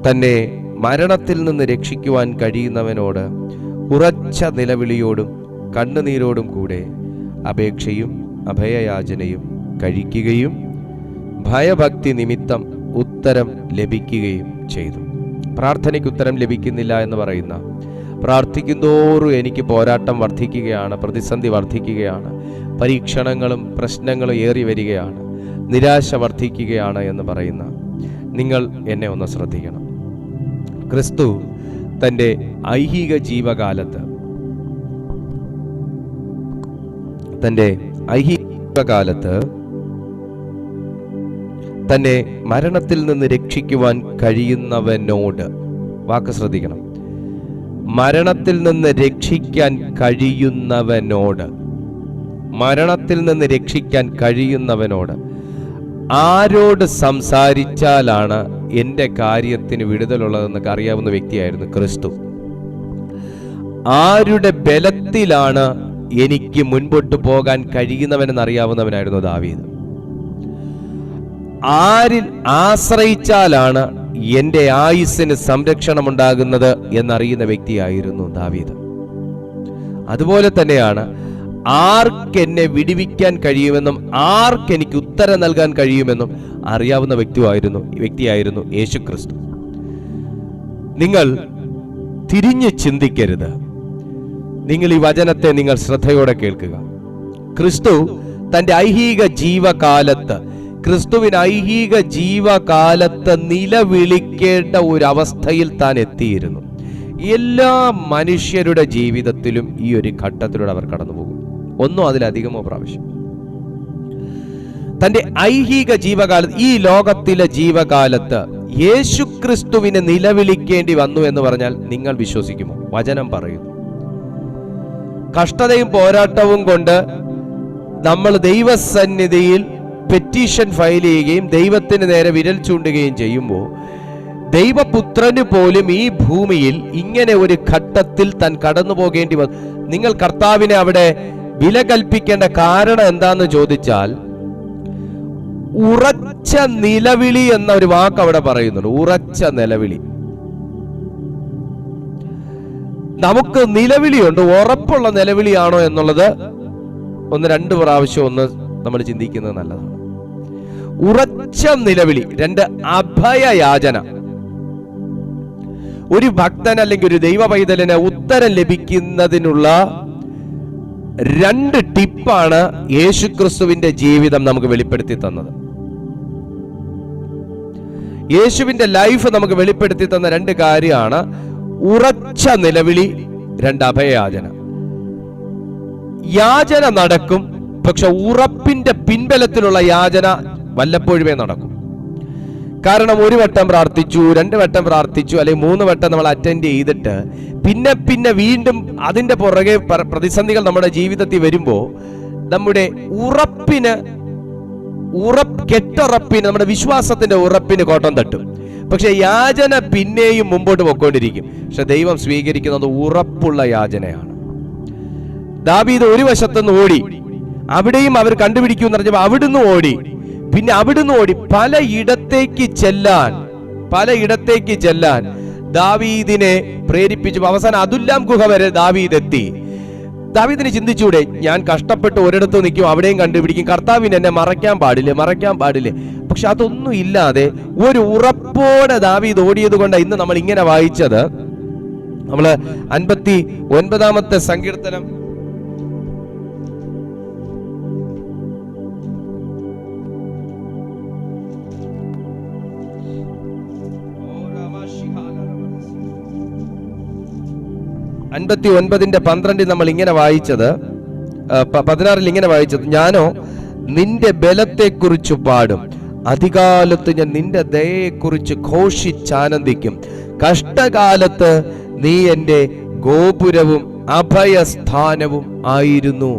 തന്നെ മരണത്തിൽ നിന്ന് രക്ഷിക്കുവാൻ കഴിയുന്നവനോട് ഉറച്ച നിലവിളിയോടും കണ്ണുനീരോടും കൂടെ അപേക്ഷയും അഭയയാചനയും കഴിക്കുകയും ഭയഭക്തി നിമിത്തം ഉത്തരം ലഭിക്കുകയും ചെയ്തു. പ്രാർത്ഥനയ്ക്ക് ഉത്തരം ലഭിക്കുന്നില്ല എന്ന് പറയുന്ന, പ്രാർത്ഥിക്കുന്തോറും എനിക്ക് പോരാട്ടം വർദ്ധിക്കുകയാണ്, പ്രതിസന്ധി വർദ്ധിക്കുകയാണ്, പരീക്ഷണങ്ങളും പ്രശ്നങ്ങളും ഏറി വരികയാണ്, നിരാശ വർദ്ധിക്കുകയാണ് എന്ന് പറയുന്ന നിങ്ങൾ എന്നെ ഒന്ന് ശ്രദ്ധിക്കണം. ക്രിസ്തു തൻ്റെ ഐഹിക ജീവകാലത്ത് തന്നെ മരണത്തിൽ നിന്ന് രക്ഷിക്കുവാൻ കഴിയുന്നവനോട്, വാക്ക് ശ്രദ്ധിക്കണം, മരണത്തിൽ നിന്ന് രക്ഷിക്കാൻ കഴിയുന്നവനോട്, മരണത്തിൽ നിന്ന് രക്ഷിക്കാൻ കഴിയുന്നവനോട് ആരോട് സംസാരിച്ചാലാണ് എൻ്റെ കാര്യത്തിന് വിടുതലുള്ളതെന്നൊക്കെ അറിയാവുന്ന വ്യക്തിയായിരുന്നു ക്രിസ്തു. ആരുടെ ബലത്തിലാണ് എനിക്ക് മുൻപോട്ട് പോകാൻ കഴിയുന്നവനെന്ന് അറിയാവുന്നവനായിരുന്നു ദാവീദ്. ആരിൽ ആശ്രയിച്ചാലാണ് എൻ്റെ ആയുസ്സിന് സംരക്ഷണം ഉണ്ടാകുന്നത് എന്നറിയുന്ന വ്യക്തിയായിരുന്നു ദാവീദ്. അതുപോലെ തന്നെയാണ് ആർക്കെന്നെ വിടുവിക്കാൻ കഴിയുമെന്നും ആർക്കെനിക്ക് ഉത്തരം നൽകാൻ കഴിയുമെന്നും അറിയാവുന്ന വ്യക്തിയായിരുന്നു യേശുക്രിസ്തു. നിങ്ങൾ തിരിഞ്ഞു ചിന്തിക്കരുത്. നിങ്ങൾ ഈ വചനത്തെ നിങ്ങൾ ശ്രദ്ധയോടെ കേൾക്കുക. ക്രിസ്തു തൻ്റെ ഐഹിക ജീവകാലത്ത്, ക്രിസ്തുവിന് ഐഹിക ജീവകാലത്ത് നിലവിളിക്കേണ്ട ഒരു അവസ്ഥയിൽ താൻ എത്തിയിരുന്നു. എല്ലാ മനുഷ്യരുടെ ജീവിതത്തിലും ഈ ഒരു ഘട്ടത്തിലൂടെ അവർ കടന്നു പോകും, ഒന്നോ അതിലധികമോ പ്രാവശ്യം. തൻ്റെ ഐഹിക ജീവകാലത്ത്, ഈ ലോകത്തിലെ ജീവകാലത്ത് യേശുക്രിസ്തുവിനെ നിലവിളിക്കേണ്ടി വന്നു എന്ന് പറഞ്ഞാൽ നിങ്ങൾ വിശ്വസിക്കുമോ? വചനം പറയുന്നു, കഷ്ടതയും പോരാട്ടവും കൊണ്ട് നമ്മൾ ദൈവസന്നിധിയിൽ പെറ്റീഷൻ ഫയൽ ചെയ്യുകയും ദൈവത്തിന് നേരെ വിരൽ ചൂണ്ടുകയും ചെയ്യുമ്പോൾ ദൈവപുത്രന് പോലും ഈ ഭൂമിയിൽ ഇങ്ങനെ ഒരു ഘട്ടത്തിൽ താൻ കടന്നു പോകേണ്ടി വന്നു. നിങ്ങൾ കർത്താവിനെ അവിടെ വില കൽപ്പിക്കേണ്ട കാരണം എന്താന്ന് ചോദിച്ചാൽ, ഉറച്ച നിലവിളി എന്ന ഒരു വാക്ക് അവിടെ പറയുന്നുണ്ട്. ഉറച്ച നിലവിളി. നമുക്ക് നിലവിളിയുണ്ട്. ഉറപ്പുള്ള നിലവിളിയാണോ എന്നുള്ളത് ഒന്ന് രണ്ട് പ്രാവശ്യം ഒന്ന് നമ്മൾ ചിന്തിക്കുന്നത് നല്ലതാണ്. ഉറച്ച നിലവിളി. രണ്ട്, അഭയയാചന. ഒരു ഭക്തൻ അല്ലെങ്കിൽ ഒരു ദൈവ പൈതലിന് ഉത്തരം ലഭിക്കുന്നതിനുള്ള രണ്ട് ടിപ്പാണ് യേശുക്രിസ്തുവിന്റെ ജീവിതം നമുക്ക് വെളിപ്പെടുത്തി തന്നത്. യേശുവിന്റെ ലൈഫ് നമുക്ക് വെളിപ്പെടുത്തി തന്ന രണ്ട് കാര്യമാണ്: ഉറച്ച നിലവിളി, രണ്ട്, അഭയയാചന. യാചന നടക്കും, പക്ഷെ ഉറപ്പിന്റെ പിൻബലത്തിലുള്ള യാചന വല്ലപ്പോഴുമേ നടക്കും. കാരണം ഒരു വട്ടം പ്രാർത്ഥിച്ചു, 2 വട്ടം പ്രാർത്ഥിച്ചു, അല്ലെങ്കിൽ 3 വട്ടം നമ്മൾ അറ്റൻഡ് ചെയ്തിട്ട് പിന്നെ വീണ്ടും അതിന്റെ പുറകെ പ്രതിസന്ധികൾ നമ്മുടെ ജീവിതത്തിൽ വരുമ്പോൾ നമ്മുടെ കെട്ടുറപ്പിന്, നമ്മുടെ വിശ്വാസത്തിന്റെ ഉറപ്പിന് കോട്ടം തട്ടും. പക്ഷെ യാചന പിന്നെയും മുമ്പോട്ട് പോയിക്കൊണ്ടിരിക്കും. പക്ഷെ ദൈവം സ്വീകരിക്കുന്നത് ഉറപ്പുള്ള യാചനയാണ്. ദാവീദ് ഒരു വശത്തുനിന്ന് ഓടി, അവിടെയും അവർ കണ്ടുപിടിക്കുമെന്ന് പറഞ്ഞപ്പോൾ അവിടുന്ന് ഓടി, പിന്നെ അവിടുന്ന് ഓടി പലയിടത്തേക്ക് ചെല്ലാൻ ദാവീദിനെ പ്രേരിപ്പിച്ചു. അവസാനം അതുല്ലാം ഗുഹ വരെ ദാവീദ് എത്തി. ദാവീദിന് ചിന്തിച്ചൂടെ, ഞാൻ കഷ്ടപ്പെട്ട് ഒരിടത്ത് നിൽക്കും, അവിടെയും കണ്ടുപിടിക്കും, കർത്താവിന് എന്നെ മറയ്ക്കാൻ പാടില്ലേ. പക്ഷെ അതൊന്നും ഇല്ലാതെ ഒരു ഉറപ്പോടെ ദാവീദ് ഓടിയത് കൊണ്ട് ഇന്ന് നമ്മൾ ഇങ്ങനെ വായിച്ചത്. നമ്മള് 59-ാമത്തെ സങ്കീർത്തനം ന്റെ 12 നമ്മൾ ഇങ്ങനെ വായിച്ചത്, 16 ഇങ്ങനെ വായിച്ചത്: ഞാനോ നിന്റെ ബലത്തെക്കുറിച്ച് പാടും, അധികാലത്ത് ഞാൻ നിന്റെ ദയയെക്കുറിച്ച് ഘോഷിച്ചാനന്ദിക്കും. കഷ്ടകാലത്ത് നീ എൻ്റെ ഗോപുരവും അഭയസ്ഥാനവും ആയിരുന്നു.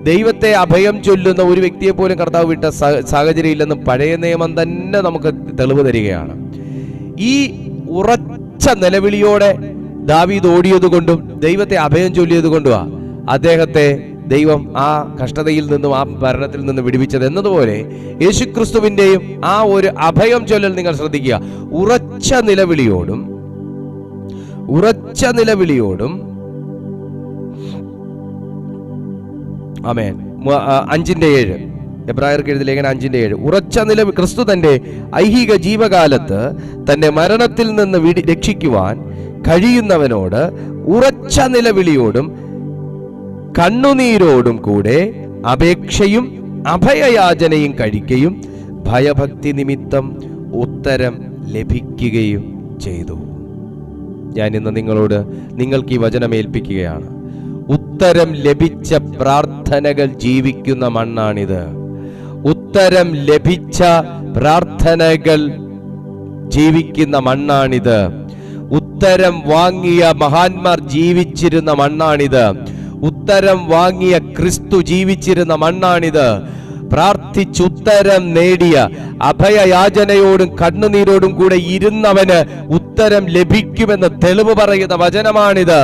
ദൈവത്തെ അഭയം ചൊല്ലുന്ന ഒരു വ്യക്തിയെ പോലും കർത്താവ് വിട്ട സാഹചര്യം ഇല്ലെന്ന് പഴയ നിയമം തന്നെ നമുക്ക് തെളിവ് തരികയാണ്. ഈ ഉറച്ച നിലവിളിയോടെ ദാവീദ് ഓടിയത് കൊണ്ടും ദൈവത്തെ അഭയം ചൊല്ലിയത് കൊണ്ടുമാ അദ്ദേഹത്തെ ദൈവം ആ കഷ്ടതയിൽ നിന്നും ആ ഭരണത്തിൽ നിന്നും വിടുവിച്ചത്. എന്നതുപോലെ യേശുക്രിസ്തുവിന്റെയും ആ ഒരു അഭയം ചൊല്ലൽ നിങ്ങൾ ശ്രദ്ധിക്കുക. ഉറച്ച നിലവിളിയോടും ആമേൻ. 5:7 എബ്രായർക്ക് എഴുതിയ ലേഖനം 5:7. ഉറച്ച നിലവിളി. ക്രിസ്തു തന്റെ ഐഹിക ജീവകാലത്ത് തന്നെ മരണത്തിൽ നിന്ന് രക്ഷിക്കുവാൻ കഴിയുന്നവനോട് ഉറച്ച നിലവിളിയോടും കണ്ണുനീരോടും കൂടെ അപേക്ഷയും അഭയയാചനയും കഴിക്കുകയും ഭയഭക്തി നിമിത്തം ഉത്തരം ലഭിക്കുകയും ചെയ്തു. ഞാൻ ഇന്ന് നിങ്ങൾക്ക് ഈ വചനം ഏൽപ്പിക്കുകയാണ്. ഉത്തരം ലഭിച്ച പ്രാർത്ഥനകൾ ജീവിക്കുന്ന മണ്ണാണിത്. ഉത്തരം ലഭിച്ച പ്രാർത്ഥനകൾ ജീവിക്കുന്ന മണ്ണാണിത്. ഉത്തരം വാങ്ങിയ മഹാന്മാർ ജീവിച്ചിരുന്ന മണ്ണാണിത്. ഉത്തരം വാങ്ങിയ ക്രിസ്തു ജീവിച്ചിരുന്ന മണ്ണാണിത്. പ്രാർത്ഥിച്ചുത്തരം നേടിയ, അഭയയാചനയോടും കണ്ണുനീരോടും കൂടെ ഇരുന്നവന് ഉത്തരം ലഭിക്കുമെന്ന് തെളിവ് പറയുന്ന വചനമാണിത്.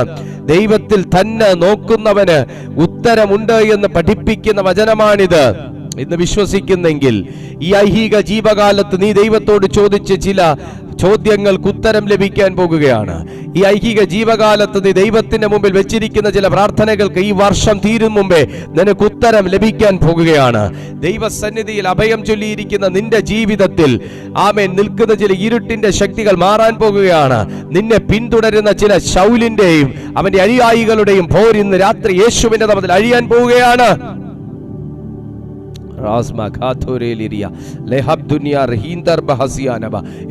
ദൈവത്തിൽ തന്നെ നോക്കുന്നവന് ഉത്തരമുണ്ട് എന്ന് പഠിപ്പിക്കുന്ന വചനമാണിത്. ഇന്ന് വിശ്വസിക്കുന്നെങ്കിൽ ഈ ഐഹിക ജീവകാലത്ത് നീ ദൈവത്തോട് ചോദിച്ച ചില ചോദ്യങ്ങൾക്ക് ഉത്തരം ലഭിക്കാൻ പോകുകയാണ്. ഈ ഐഹിക ജീവകാലത്ത് നീ ദൈവത്തിന്റെ മുമ്പിൽ വെച്ചിരിക്കുന്ന ചില പ്രാർത്ഥനകൾക്ക് ഈ വർഷം തീരും മുമ്പേ നിനക്ക് ഉത്തരം ലഭിക്കാൻ പോകുകയാണ്. ദൈവസന്നിധിയിൽ അഭയം ചൊല്ലിയിരിക്കുന്ന നിന്റെ ജീവിതത്തിൽ ആമേൻ നിൽക്കുന്ന ചില ഇരുട്ടിന്റെ ശക്തികൾ മാറാൻ പോകുകയാണ്. നിന്നെ പിന്തുടരുന്ന ചില ശൗലിന്റെയും അവന്റെ അനുയായികളുടെയും പോർ ഇന്ന് രാത്രി യേശുവിന്റെ നാമത്തിൽ അഴിയാൻ പോവുകയാണ്.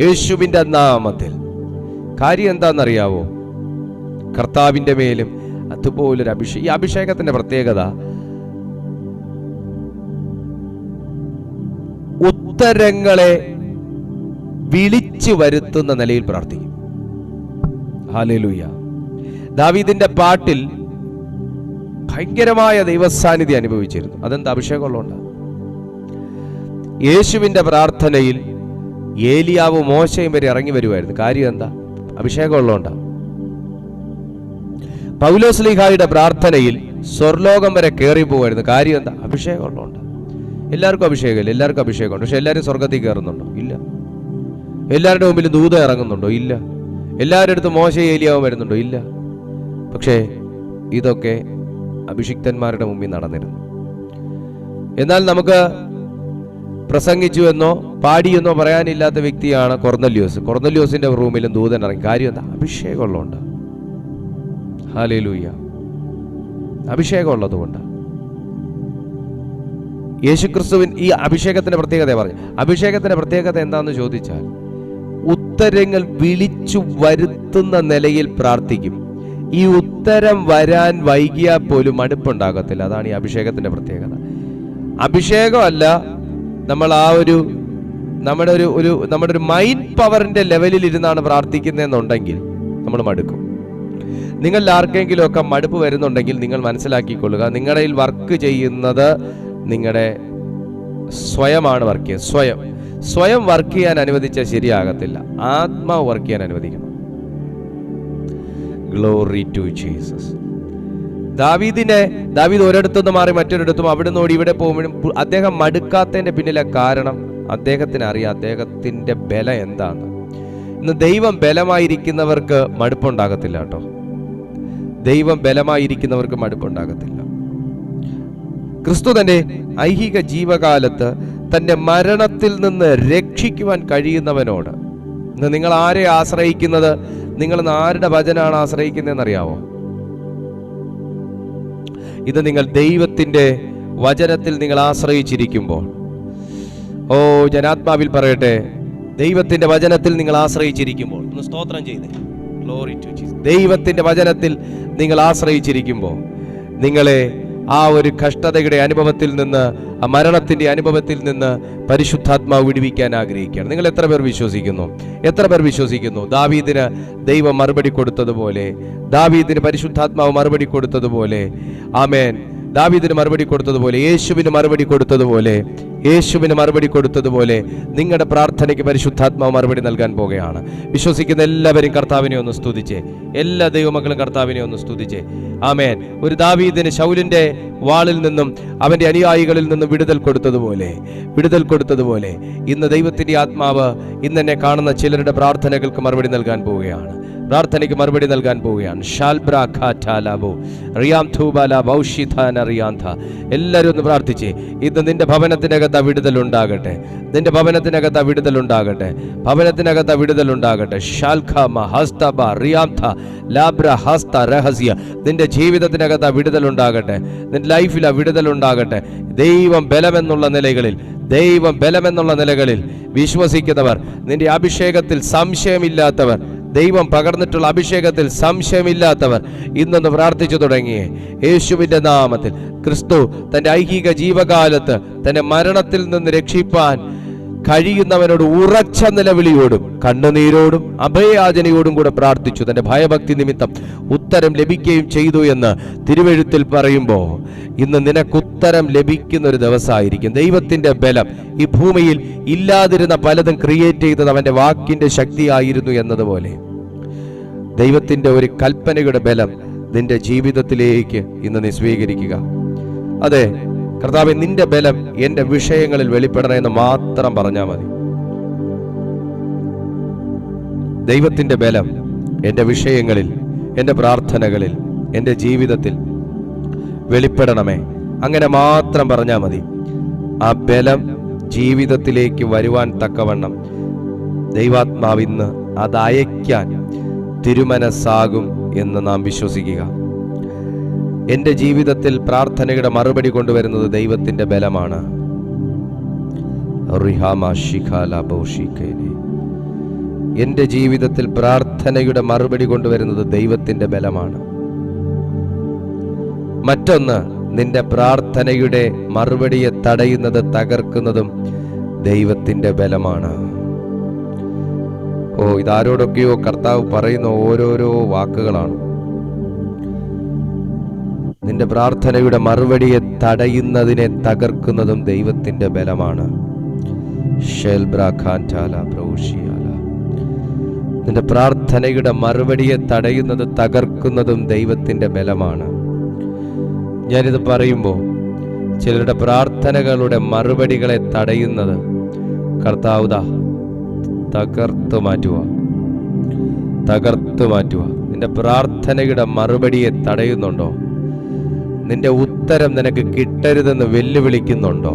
യേശുവിന്റെ നാമത്തിൽ. കാര്യം എന്താണെന്നറിയാവോ? കർത്താവിന്റെ മേലും അതുപോലൊരു അഭിഷേകം. ഈ അഭിഷേകത്തിന്റെ പ്രത്യേകത ഉത്തരങ്ങളെ വിളിച്ചു വരുത്തുന്ന നിലയിൽ പ്രാർത്ഥിക്കും. ഹല്ലേലൂയ. ദാവീദിന്റെ പാട്ടിൽ ഭയങ്കരമായ ദൈവസാന്നിധ്യം അനുഭവിച്ചിരുന്നു. അതെന്താ? അഭിഷേകമുള്ളതുകൊണ്ട്. യേശുവിന്റെ പ്രാർത്ഥനയിൽ ഏലിയാവും മോശയും വരെ ഇറങ്ങി വരുമായിരുന്നു. കാര്യം എന്താ? അഭിഷേകമുള്ളതുകൊണ്ടാണ്. പൗലോസ്ലീഹായുടെ പ്രാർത്ഥനയിൽ സ്വർലോകം വരെ കയറി പോകുമായിരുന്നു. കാര്യം എന്താ? അഭിഷേകമുള്ളതുകൊണ്ട്. എല്ലാവർക്കും അഭിഷേകമില്ല, എല്ലാവർക്കും അഭിഷേകമുണ്ട്. പക്ഷെ എല്ലാവരും സ്വർഗത്തിൽ കയറുന്നുണ്ടോ? ഇല്ല. എല്ലാവരുടെ മുമ്പിൽ ദൂതൻ ഇറങ്ങുന്നുണ്ടോ? ഇല്ല. എല്ലാവരുടെ അടുത്ത് മോശ ഏലിയാവും വരുന്നുണ്ടോ? ഇല്ല. പക്ഷേ ഇതൊക്കെ അഭിഷിക്തന്മാരുടെ മുമ്പിൽ നടന്നിരുന്നു. എന്നാൽ നമുക്ക് പ്രസംഗിച്ചു എന്നോ പാടിയെന്നോ പറയാനില്ലാത്ത വ്യക്തിയാണ് കൊർന്നല്യോസ്. കൊർന്നല്യോസിന്റെ റൂമിലും ദൂതൻ ഇറങ്ങി. കാര്യം എന്താ? അഭിഷേകമുള്ളതുകൊണ്ട്. ഹല്ലേലൂയ. അഭിഷേകമുള്ളതുകൊണ്ട്. യേശുക്രിസ്തുവിൻ ഈ അഭിഷേകത്തിന്റെ പ്രത്യേകത പറഞ്ഞു. അഭിഷേകത്തിന്റെ പ്രത്യേകത എന്താണെന്ന് ചോദിച്ചാൽ, ഉത്തരങ്ങൾ വിളിച്ചു വരുത്തുന്ന നിലയിൽ പ്രാർത്ഥിക്കും. ഈ ഉത്തരം വരാൻ വൈകിയാൽ പോലും മടുപ്പുണ്ടാകത്തില്ല. അതാണ് ഈ അഭിഷേകത്തിന്റെ പ്രത്യേകത. അഭിഷേകമല്ല, നമ്മൾ ആ നമ്മുടെ ഒരു മൈൻഡ് പവറിന്റെ ലെവലിൽ ഇരുന്നാണ് പ്രാർത്ഥിക്കുന്നതെന്നുണ്ടെങ്കിൽ നമ്മൾ മടുക്കും. നിങ്ങളിൽ ആർക്കെങ്കിലും ഒക്കെ മടുപ്പ് വരുന്നുണ്ടെങ്കിൽ നിങ്ങൾ മനസ്സിലാക്കിക്കൊള്ളുക, നിങ്ങളുടെ വർക്ക് ചെയ്യുന്നത് നിങ്ങളുടെ സ്വയമാണ് വർക്ക് ചെയ്യുക. സ്വയം വർക്ക് ചെയ്യാൻ അനുവദിച്ചാൽ ശരിയാകത്തില്ല. ആത്മാവ് വർക്ക് ചെയ്യാൻ അനുവദിക്കണം. Glory to Jesus. ദാവീദ് ഒരിടത്തുനിന്ന് മാറി മറ്റൊരിടത്തും അവിടുന്ന് ഓടി ഇവിടെ പോകുമ്പോഴും അദ്ദേഹം മടുക്കാത്തതിന്റെ പിന്നിലെ കാരണം അദ്ദേഹത്തിന് അറിയാം അദ്ദേഹത്തിന്റെ ബലം എന്താന്ന്. ഇന്ന് ദൈവം ബലമായിരിക്കുന്നവർക്ക് മടുപ്പുണ്ടാകത്തില്ല കേട്ടോ. ദൈവം ബലമായിരിക്കുന്നവർക്ക് മടുപ്പുണ്ടാകത്തില്ല. ക്രിസ്തു തന്റെ ഐഹിക ജീവകാലത്ത് തന്റെ മരണത്തിൽ നിന്ന് രക്ഷിക്കുവാൻ കഴിയുന്നവനോട്, ഇന്ന് നിങ്ങൾ ആരെ ആശ്രയിക്കുന്നത്? നിങ്ങൾ ആരുടെ വചനാണ് ആശ്രയിക്കുന്നതെന്നറിയാവോ? ഇത് നിങ്ങൾ ദൈവത്തിന്റെ വചനത്തിൽ നിങ്ങൾ ആശ്രയിച്ചിരിക്കുമ്പോൾ, ജനാത്മാവിൽ പറയട്ടെ, ദൈവത്തിന്റെ വചനത്തിൽ നിങ്ങൾ ആശ്രയിച്ചിരിക്കുമ്പോൾ ഒന്ന് സ്തോത്രം ചെയ്തേ. Glory to Jesus. ദൈവത്തിന്റെ വചനത്തിൽ നിങ്ങൾ ആശ്രയിച്ചിരിക്കുമ്പോൾ നിങ്ങളെ ആ ഒരു കഷ്ടതയുടെ അനുഭവത്തിൽ നിന്ന്, ആ മരണത്തിന്റെ അനുഭവത്തിൽ നിന്ന് പരിശുദ്ധാത്മാവ് വിടുവിക്കാൻ ആഗ്രഹിക്കുകയാണ്. നിങ്ങൾ എത്ര പേർ വിശ്വസിക്കുന്നു? ദാവീദിന് ദൈവം മറുപടി കൊടുത്തതുപോലെ, ദാവീദിന് പരിശുദ്ധാത്മാവ് മറുപടി കൊടുത്തതുപോലെ, ആമേൻ, ദാവീദിന് മറുപടി കൊടുത്തതുപോലെ, യേശുവിന് മറുപടി കൊടുത്തതുപോലെ നിങ്ങളുടെ പ്രാർത്ഥനയ്ക്ക് പരിശുദ്ധാത്മാവ് മറുപടി നൽകാൻ പോകുകയാണ്. വിശ്വസിക്കുന്ന എല്ലാവരും കർത്താവിനെ ഒന്ന് സ്തുതിച്ചേ. എല്ലാ ദൈവമക്കളും കർത്താവിനെ ഒന്ന് സ്തുതിച്ചേ. ആമേൻ. ഒരു ദാവീദിന് ശൗലിന്റെ വാളിൽ നിന്നും അവന്റെ അനുയായികളിൽ നിന്നും വിടുതൽ കൊടുത്തതുപോലെ ഇന്ന് ദൈവത്തിന്റെ ആത്മാവ് ഇന്ന് എന്നെ കാണുന്ന ചിലരുടെ പ്രാർത്ഥനകൾക്ക് മറുപടി നൽകാൻ പോവുകയാണ്. എല്ലാവരും ഒന്ന് പ്രാർത്ഥിച്ചേ. ഇന്ന് നിന്റെ ഭവനത്തിനകത്ത് വിടുതലുണ്ടാകട്ടെ. നിന്റെ ജീവിതത്തിനകത്ത് വിടുതലുണ്ടാകട്ടെ. നിന്റെ ലൈഫിൽ വിടുതലുണ്ടാകട്ടെ. ദൈവം ബലമെന്നുള്ള നിലകളിൽ വിശ്വസിക്കുന്നവർ, നിന്റെ അഭിഷേകത്തിൽ സംശയമില്ലാത്തവർ, ദൈവം പകർന്നിട്ടുള്ള അഭിഷേകത്തിൽ സംശയമില്ലാത്തവർ ഇന്നൊന്ന് പ്രാർത്ഥിച്ചു തുടങ്ങിയേ. യേശുവിന്റെ നാമത്തിൽ ക്രിസ്തു തന്റെ ഐഹിക ജീവകാലത്ത് തന്നെ മരണത്തിൽ നിന്ന് രക്ഷിപ്പാൻ കഴിയുന്നവനോട് ഉറച്ച നിലവിളിയോടും കണ്ണുനീരോടും അഭയയാചനയോടും കൂടെ പ്രാർത്ഥിച്ചു. തന്റെ ഭയഭക്തി നിമിത്തം ഉത്തരം ലഭിക്കുകയും ചെയ്തു എന്ന് തിരുവെഴുത്തിൽ പറയുമ്പോൾ ഇന്ന് നിനക്ക് ഉത്തരം ലഭിക്കുന്ന ഒരു ദിവസമായിരിക്കും. ദൈവത്തിന്റെ ബലം ഈ ഭൂമിയിൽ ഇല്ലാതിരുന്ന പലതും ക്രിയേറ്റ് ചെയ്തത് അവന്റെ വാക്കിന്റെ ശക്തിയായിരുന്നു എന്നതുപോലെ ദൈവത്തിന്റെ ഒരു കൽപ്പനയുടെ ബലം നിന്റെ ജീവിതത്തിലേക്ക് ഇന്ന് നീ സ്വീകരിക്കുക. അതെ കർത്താവേ, നിന്റെ ബലം എന്റെ വിഷയങ്ങളിൽ വെളിപ്പെടണമെന്ന് മാത്രം പറഞ്ഞാൽ മതി. ദൈവത്തിന്റെ ബലം എന്റെ വിഷയങ്ങളിൽ, എന്റെ പ്രാർത്ഥനകളിൽ, എന്റെ ജീവിതത്തിൽ വെളിപ്പെടണമേ. അങ്ങനെ മാത്രം പറഞ്ഞാൽ മതി. ആ ബലം ജീവിതത്തിലേക്ക് വരുവാൻ തക്കവണ്ണം ദൈവാത്മാവിന്ന് അത് അയക്കാൻ തിരുമനസ്സാകും എന്ന് നാം വിശ്വസിക്കുക. എൻ്റെ ജീവിതത്തിൽ പ്രാർത്ഥനയുടെ മറുപടി കൊണ്ടുവരുന്നത് ദൈവത്തിൻ്റെ ബലമാണ്. എൻ്റെ ജീവിതത്തിൽ പ്രാർത്ഥനയുടെ മറുപടി കൊണ്ടുവരുന്നത് ദൈവത്തിൻ്റെ ബലമാണ്. മറ്റൊന്ന്, നിന്റെ പ്രാർത്ഥനയുടെ മറുപടിയെ തടയുന്നത്, തകർക്കുന്നതും ദൈവത്തിൻ്റെ ബലമാണ്. ഇതാരോടൊക്കെയോ കർത്താവ് പറയുന്ന ഓരോരോ വാക്കുകളാണ്. നിന്റെ പ്രാർത്ഥനയുടെ മറുപടിയെ തടയുന്നതിനെ തകർക്കുന്നതും ദൈവത്തിന്റെ ബലമാണ്. നിന്റെ പ്രാർത്ഥനയുടെ മറുപടിയെ തടയുന്നത്, തകർക്കുന്നതും ദൈവത്തിന്റെ ബലമാണ്. ഞാനിത് പറയുമ്പോൾ ചിലരുടെ പ്രാർത്ഥനകളുടെ മറുപടികളെ തടയുന്നത് തകർത്തു മാറ്റുക. നിന്റെ പ്രാർത്ഥനയുടെ മറുപടിയെ തടയുന്നുണ്ടോ? നിന്റെ ഉത്തരം നിനക്ക് കിട്ടരുതെന്ന് വെല്ലുവിളിക്കുന്നുണ്ടോ?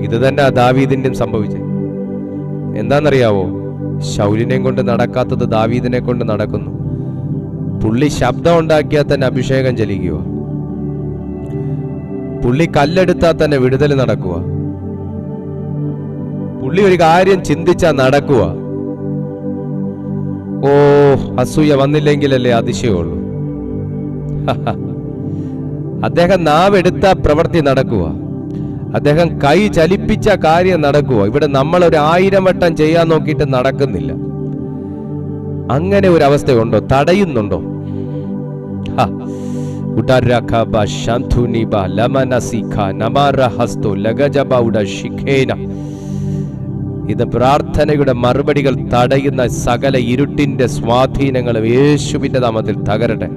ഇത് തന്നെ ദാവീദിന്റെയും സംഭവിച്ചത്. എന്താണെന്നറിയാവോ? ശൗലിനെയും കൊണ്ട് നടക്കാത്തത് ദാവീദിനെ കൊണ്ട് നടക്കുന്നു. പുള്ളി ശബ്ദം ഉണ്ടാക്കിയാൽ തന്നെ അഭിഷേകം ചലിക്കുക. പുള്ളി കല്ലെടുത്താൽ തന്നെ വിടുതൽ നടക്കുക. പുള്ളി ഒരു കാര്യം ചിന്തിച്ചാൽ നടക്കുക. ഓ, അസൂയ വന്നില്ലെങ്കിലല്ലേ അതിശയമുള്ളൂ. അദ്ദേഹം നാവെടുത്ത പ്രവൃത്തി നടക്കുക. അദ്ദേഹം കൈ ചലിപ്പിച്ച കാര്യം നടക്കുക. ഇവിടെ നമ്മൾ ഒരു 1000 വട്ടം ചെയ്യാൻ നോക്കിയിട്ട് നടക്കുന്നില്ല. അങ്ങനെ ഒരു അവസ്ഥയുണ്ടോ? തടയുന്നുണ്ടോ? ഇത് പ്രാർത്ഥനയുടെ മറുപടികൾ തടയുന്ന സകല ഇരുട്ടിന്റെ സ്വാധീനങ്ങളും യേശുവിന്റെ നാമത്തിൽ തകരട്ടെ.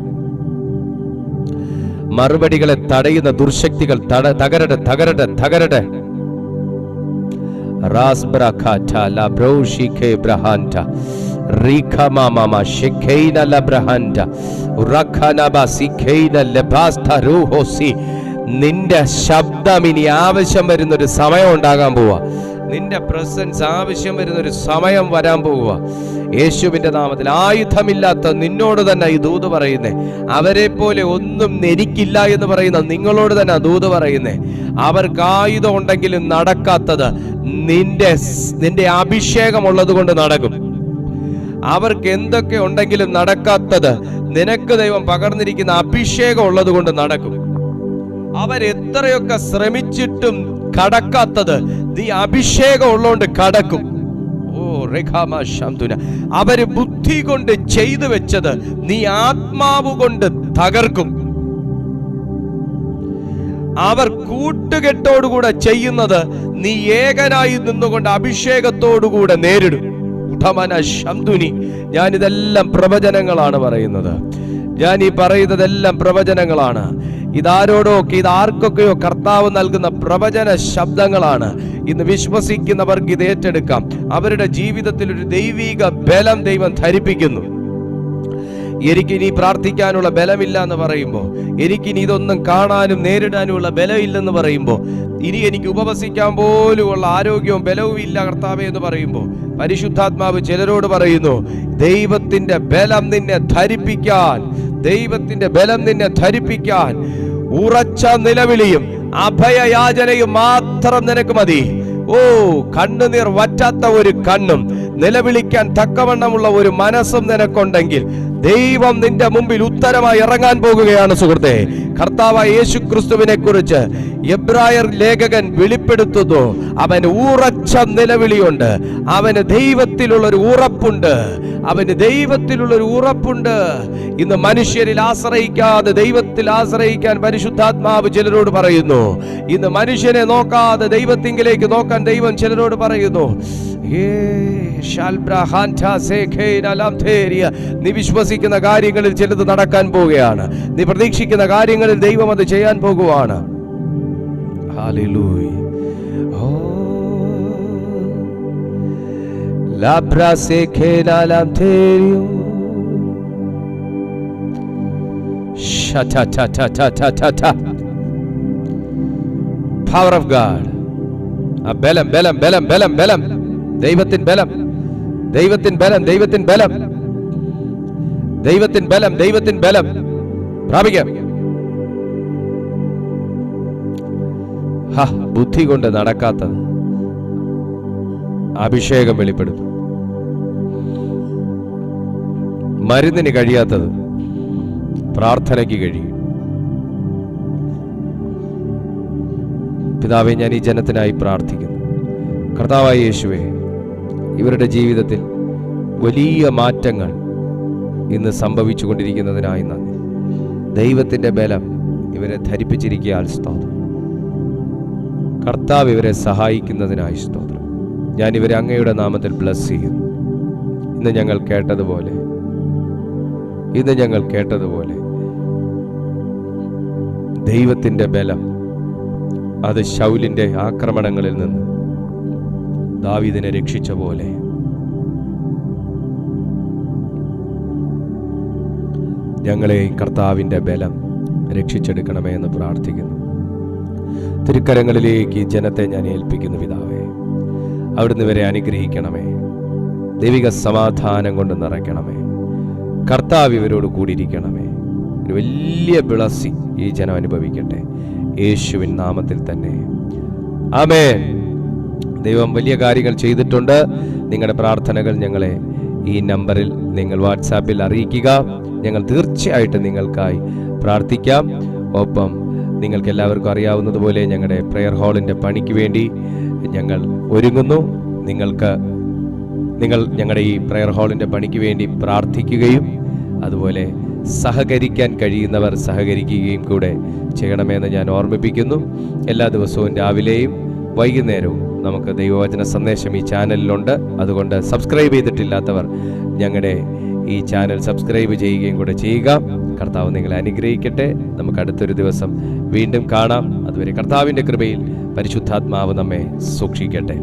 മറുപടികളെ തടയുന്ന ദുർശക്തികൾ തകരട്ടെ, തകരട്ടെ, തകരട്ടെ. നിന്റെ ശബ്ദം ഇനി ആവശ്യം വരുന്നൊരു സമയം ഉണ്ടാകാൻ പോവാ. നിന്റെ പ്രസൻസ് ആവശ്യം വരുന്നൊരു സമയം വരാൻ പോവുക. യേശുവിന്റെ നാമത്തിൽ ആയുധമില്ലാത്ത നിന്നോട് തന്നെ ഈ ദൂത് പറയുന്നേ. അവരെ പോലെ ഒന്നും എനിക്കില്ല എന്ന് പറയുന്ന നിങ്ങളോട് തന്നെ ദൂത് പറയുന്നേ. അവർക്ക് ആയുധം ഉണ്ടെങ്കിലും നടക്കാത്തത് നിന്റെ അഭിഷേകം ഉള്ളത് കൊണ്ട് നടക്കും. അവർക്ക് എന്തൊക്കെ ഉണ്ടെങ്കിലും നടക്കാത്തത് നിനക്ക് ദൈവം പകർന്നിരിക്കുന്ന അഭിഷേകം ഉള്ളത് കൊണ്ട് നടക്കും. അവരെത്രയൊക്കെ ശ്രമിച്ചിട്ടും കടക്കാത്തത് നീ അഭിഷേകം ഉള്ളതുകൊണ്ട് കടക്കും. ഓ രേഖാമ ശാന്തുന. അവര് ബുദ്ധി കൊണ്ട് ചെയ്തു വെച്ചത് നീ ആത്മാവ് കൊണ്ട് തകർക്കും. അവർ കൂട്ടുകെട്ടോടുകൂടെ ചെയ്യുന്നത് നീ ഏകനായി നിന്നുകൊണ്ട് അഭിഷേകത്തോടുകൂടെ നേരിടും. ഉഠമന ശംതുനി. ഞാനിതെല്ലാം പ്രവചനങ്ങളാണ് പറയുന്നത്. ഞാൻ ഈ പറയുന്നതെല്ലാം പ്രവചനങ്ങളാണ്. ഇതാരോടൊക്കെ, ഇതാർക്കൊക്കെയോ കർത്താവ് നൽകുന്ന പ്രവചന ശബ്ദങ്ങളാണ്. ഇന്ന് വിശ്വസിക്കുന്നവർക്ക് ഇത് ഏറ്റെടുക്കാം. അവരുടെ ജീവിതത്തിൽ ഒരു ദൈവിക ബലം ദൈവം ധരിപ്പിക്കുന്നു. എനിക്കിനി പ്രാർത്ഥിക്കാനുള്ള ബലമില്ല എന്ന് പറയുമ്പോൾ, എനിക്കിനി ഇതൊന്നും കാണാനും നേരിടാനുമുള്ള ബലമില്ലെന്ന് പറയുമ്പോൾ, ഇനി എനിക്ക് ഉപവസിക്കാൻ പോലുമുള്ള ആരോഗ്യവും ബലവും ഇല്ല കർത്താവേ എന്ന് പറയുമ്പോൾ, പരിശുദ്ധാത്മാവ് ചിലരോട് പറയുന്നു, ദൈവത്തിന്റെ ബലം നിന്നെ ധരിപ്പിക്കാൻ, ദൈവത്തിന്റെ ബലം നിന്നെ ധരിപ്പിക്കാൻ ഉറച്ച നിലവിളിയും അഭയയാചനയും മാത്രം നിനക്ക് മതി. ഓ, കണ്ണുനീർ വറ്റാത്ത ഒരു കണ്ണും നിലവിളിക്കാൻ തക്കവണ്ണമുള്ള ഒരു മനസ്സും നിനക്കുണ്ടെങ്കിൽ ദൈവം നിന്റെ മുമ്പിൽ ഉത്തരമായി ഇറങ്ങാൻ പോകുകയാണ്. സുഹൃത്തെ, കർത്താവായ യേശു ക്രിസ്തുവിനെ കുറിച്ച് എബ്രായർ ലേഖകൻ വെളിപ്പെടുത്തുന്നു. അവന് ഉറച്ച നിലവിളിയുണ്ട്. അവന് ദൈവത്തിലുള്ളൊരു ഉറപ്പുണ്ട്. അവന് ദൈവത്തിലുള്ളൊരു ഉറപ്പുണ്ട്. ഇന്ന് മനുഷ്യരിൽ ആശ്രയിക്കാതെ ദൈവത്തിൽ ആശ്രയിക്കാൻ പരിശുദ്ധാത്മാവ് ചിലരോട് പറയുന്നു. ഇന്ന് മനുഷ്യനെ നോക്കാതെ ദൈവത്തിങ്കിലേക്ക് നോക്കാൻ ദൈവം ചിലരോട് പറയുന്നു. നീ വിശ്വസിക്കുന്ന കാര്യങ്ങളിൽ ചിലത് നടക്കാൻ പോവുകയാണ്. നീ പ്രതീക്ഷിക്കുന്ന കാര്യങ്ങളിൽ ദൈവം അത് ചെയ്യാൻ പോകുവാണ്. ഹല്ലേലൂയ. Power of God. ബലം ബലം ബലം ബലം ബലം ദൈവത്തിൻ ബലം, ദൈവത്തിൻ ബലം, ദൈവത്തിൻ ബലം, ദൈവത്തിൻ ബലം, ദൈവത്തിൻ ബലം പ്രാപിക്കാം. ബുദ്ധി കൊണ്ട് നടക്കാത്തത് അഭിഷേകം വെളിപ്പെടുത്തും. മരുന്നിന് കഴിയാത്തത് പ്രാർത്ഥനയ്ക്ക് കഴിയും. പിതാവേ, ഞാൻ ഈ ജനത്തിനായി പ്രാർത്ഥിക്കുന്നു. കർത്താവായ യേശുവേ, ഇവരുടെ ജീവിതത്തിൽ വലിയ മാറ്റങ്ങൾ ഇന്ന് സംഭവിച്ചു കൊണ്ടിരിക്കുന്നതിനായി നന്ദി. ദൈവത്തിൻ്റെ ബലം ഇവരെ ധരിപ്പിച്ചിരിക്കാൻ സ്തോത്രം. കർത്താവ് ഇവരെ സഹായിക്കുന്നതിനായി സ്തോത്രം. ഞാൻ ഇവരെ അങ്ങയുടെ നാമത്തിൽ ബ്ലസ് ചെയ്യുന്നു. ഇന്ന് ഞങ്ങൾ കേട്ടതുപോലെ ദൈവത്തിൻ്റെ ബലം അത് ശൗലിൻ്റെ ആക്രമണങ്ങളിൽ നിന്ന് ദാവീദിനെ രക്ഷിച്ച പോലെ ഞങ്ങളെ കർത്താവിൻ്റെ ബലം രക്ഷിച്ചെടുക്കണമേ എന്ന് പ്രാർത്ഥിക്കുന്നു. തിരുക്കരങ്ങളിലേക്ക് ഈ ജനത്തെ ഞാൻ ഏൽപ്പിക്കുന്നു പിതാവേ. അവിടുന്ന് വരെ അനുഗ്രഹിക്കണമേ. ദൈവിക സമാധാനം കൊണ്ട് നിറയ്ക്കണമേ. കർത്താവ് ഇവരോട് കൂടിയിരിക്കണമേ. ഒരു വലിയ വിളസി ഈ ജനം അനുഭവിക്കട്ടെ, യേശുവിൻ നാമത്തിൽ തന്നെ. ആമേൻ. ദൈവം വലിയ കാര്യങ്ങൾ ചെയ്തിട്ടുണ്ട്. നിങ്ങളുടെ പ്രാർത്ഥനകൾ ഞങ്ങളെ ഈ നമ്പറിൽ നിങ്ങൾ വാട്സാപ്പിൽ അറിയിക്കുക. ഞങ്ങൾ തീർച്ചയായിട്ടും നിങ്ങൾക്കായി പ്രാർത്ഥിക്കാം. ഒപ്പം നിങ്ങൾക്ക് എല്ലാവർക്കും അറിയാവുന്നതുപോലെ ഞങ്ങളുടെ പ്രെയർ ഹാളിൻ്റെ പണിക്ക് വേണ്ടി ഞങ്ങൾ ഒരുങ്ങുന്നു. നിങ്ങൾ ഞങ്ങളുടെ ഈ പ്രെയർ ഹാളിൻ്റെ പണിക്ക് വേണ്ടി പ്രാർത്ഥിക്കുകയും അതുപോലെ സഹകരിക്കാൻ കഴിയുന്നവർ സഹകരിക്കുകയും കൂടെ ചെയ്യണമെന്ന് ഞാൻ ഓർമ്മിപ്പിക്കുന്നു. എല്ലാ ദിവസവും രാവിലെയും വൈകുന്നേരവും നമുക്ക് ദൈവവചന സന്ദേശം ഈ ചാനലിലുണ്ട്. അതുകൊണ്ട് സബ്സ്ക്രൈബ് ചെയ്തിട്ടില്ലാത്തവർ ഞങ്ങളുടെ ഈ ചാനൽ സബ്സ്ക്രൈബ് ചെയ്യുകയും കൂടെ ചെയ്യുക. കർത്താവ് നിങ്ങളെ അനുഗ്രഹിക്കട്ടെ. നമുക്ക് അടുത്തൊരു ദിവസം വീണ്ടും കാണാം. അതുവരെ കർത്താവിൻ്റെ കൃപയിൽ പരിശുദ്ധാത്മാവ് നമ്മെ സൂക്ഷിക്കട്ടെ.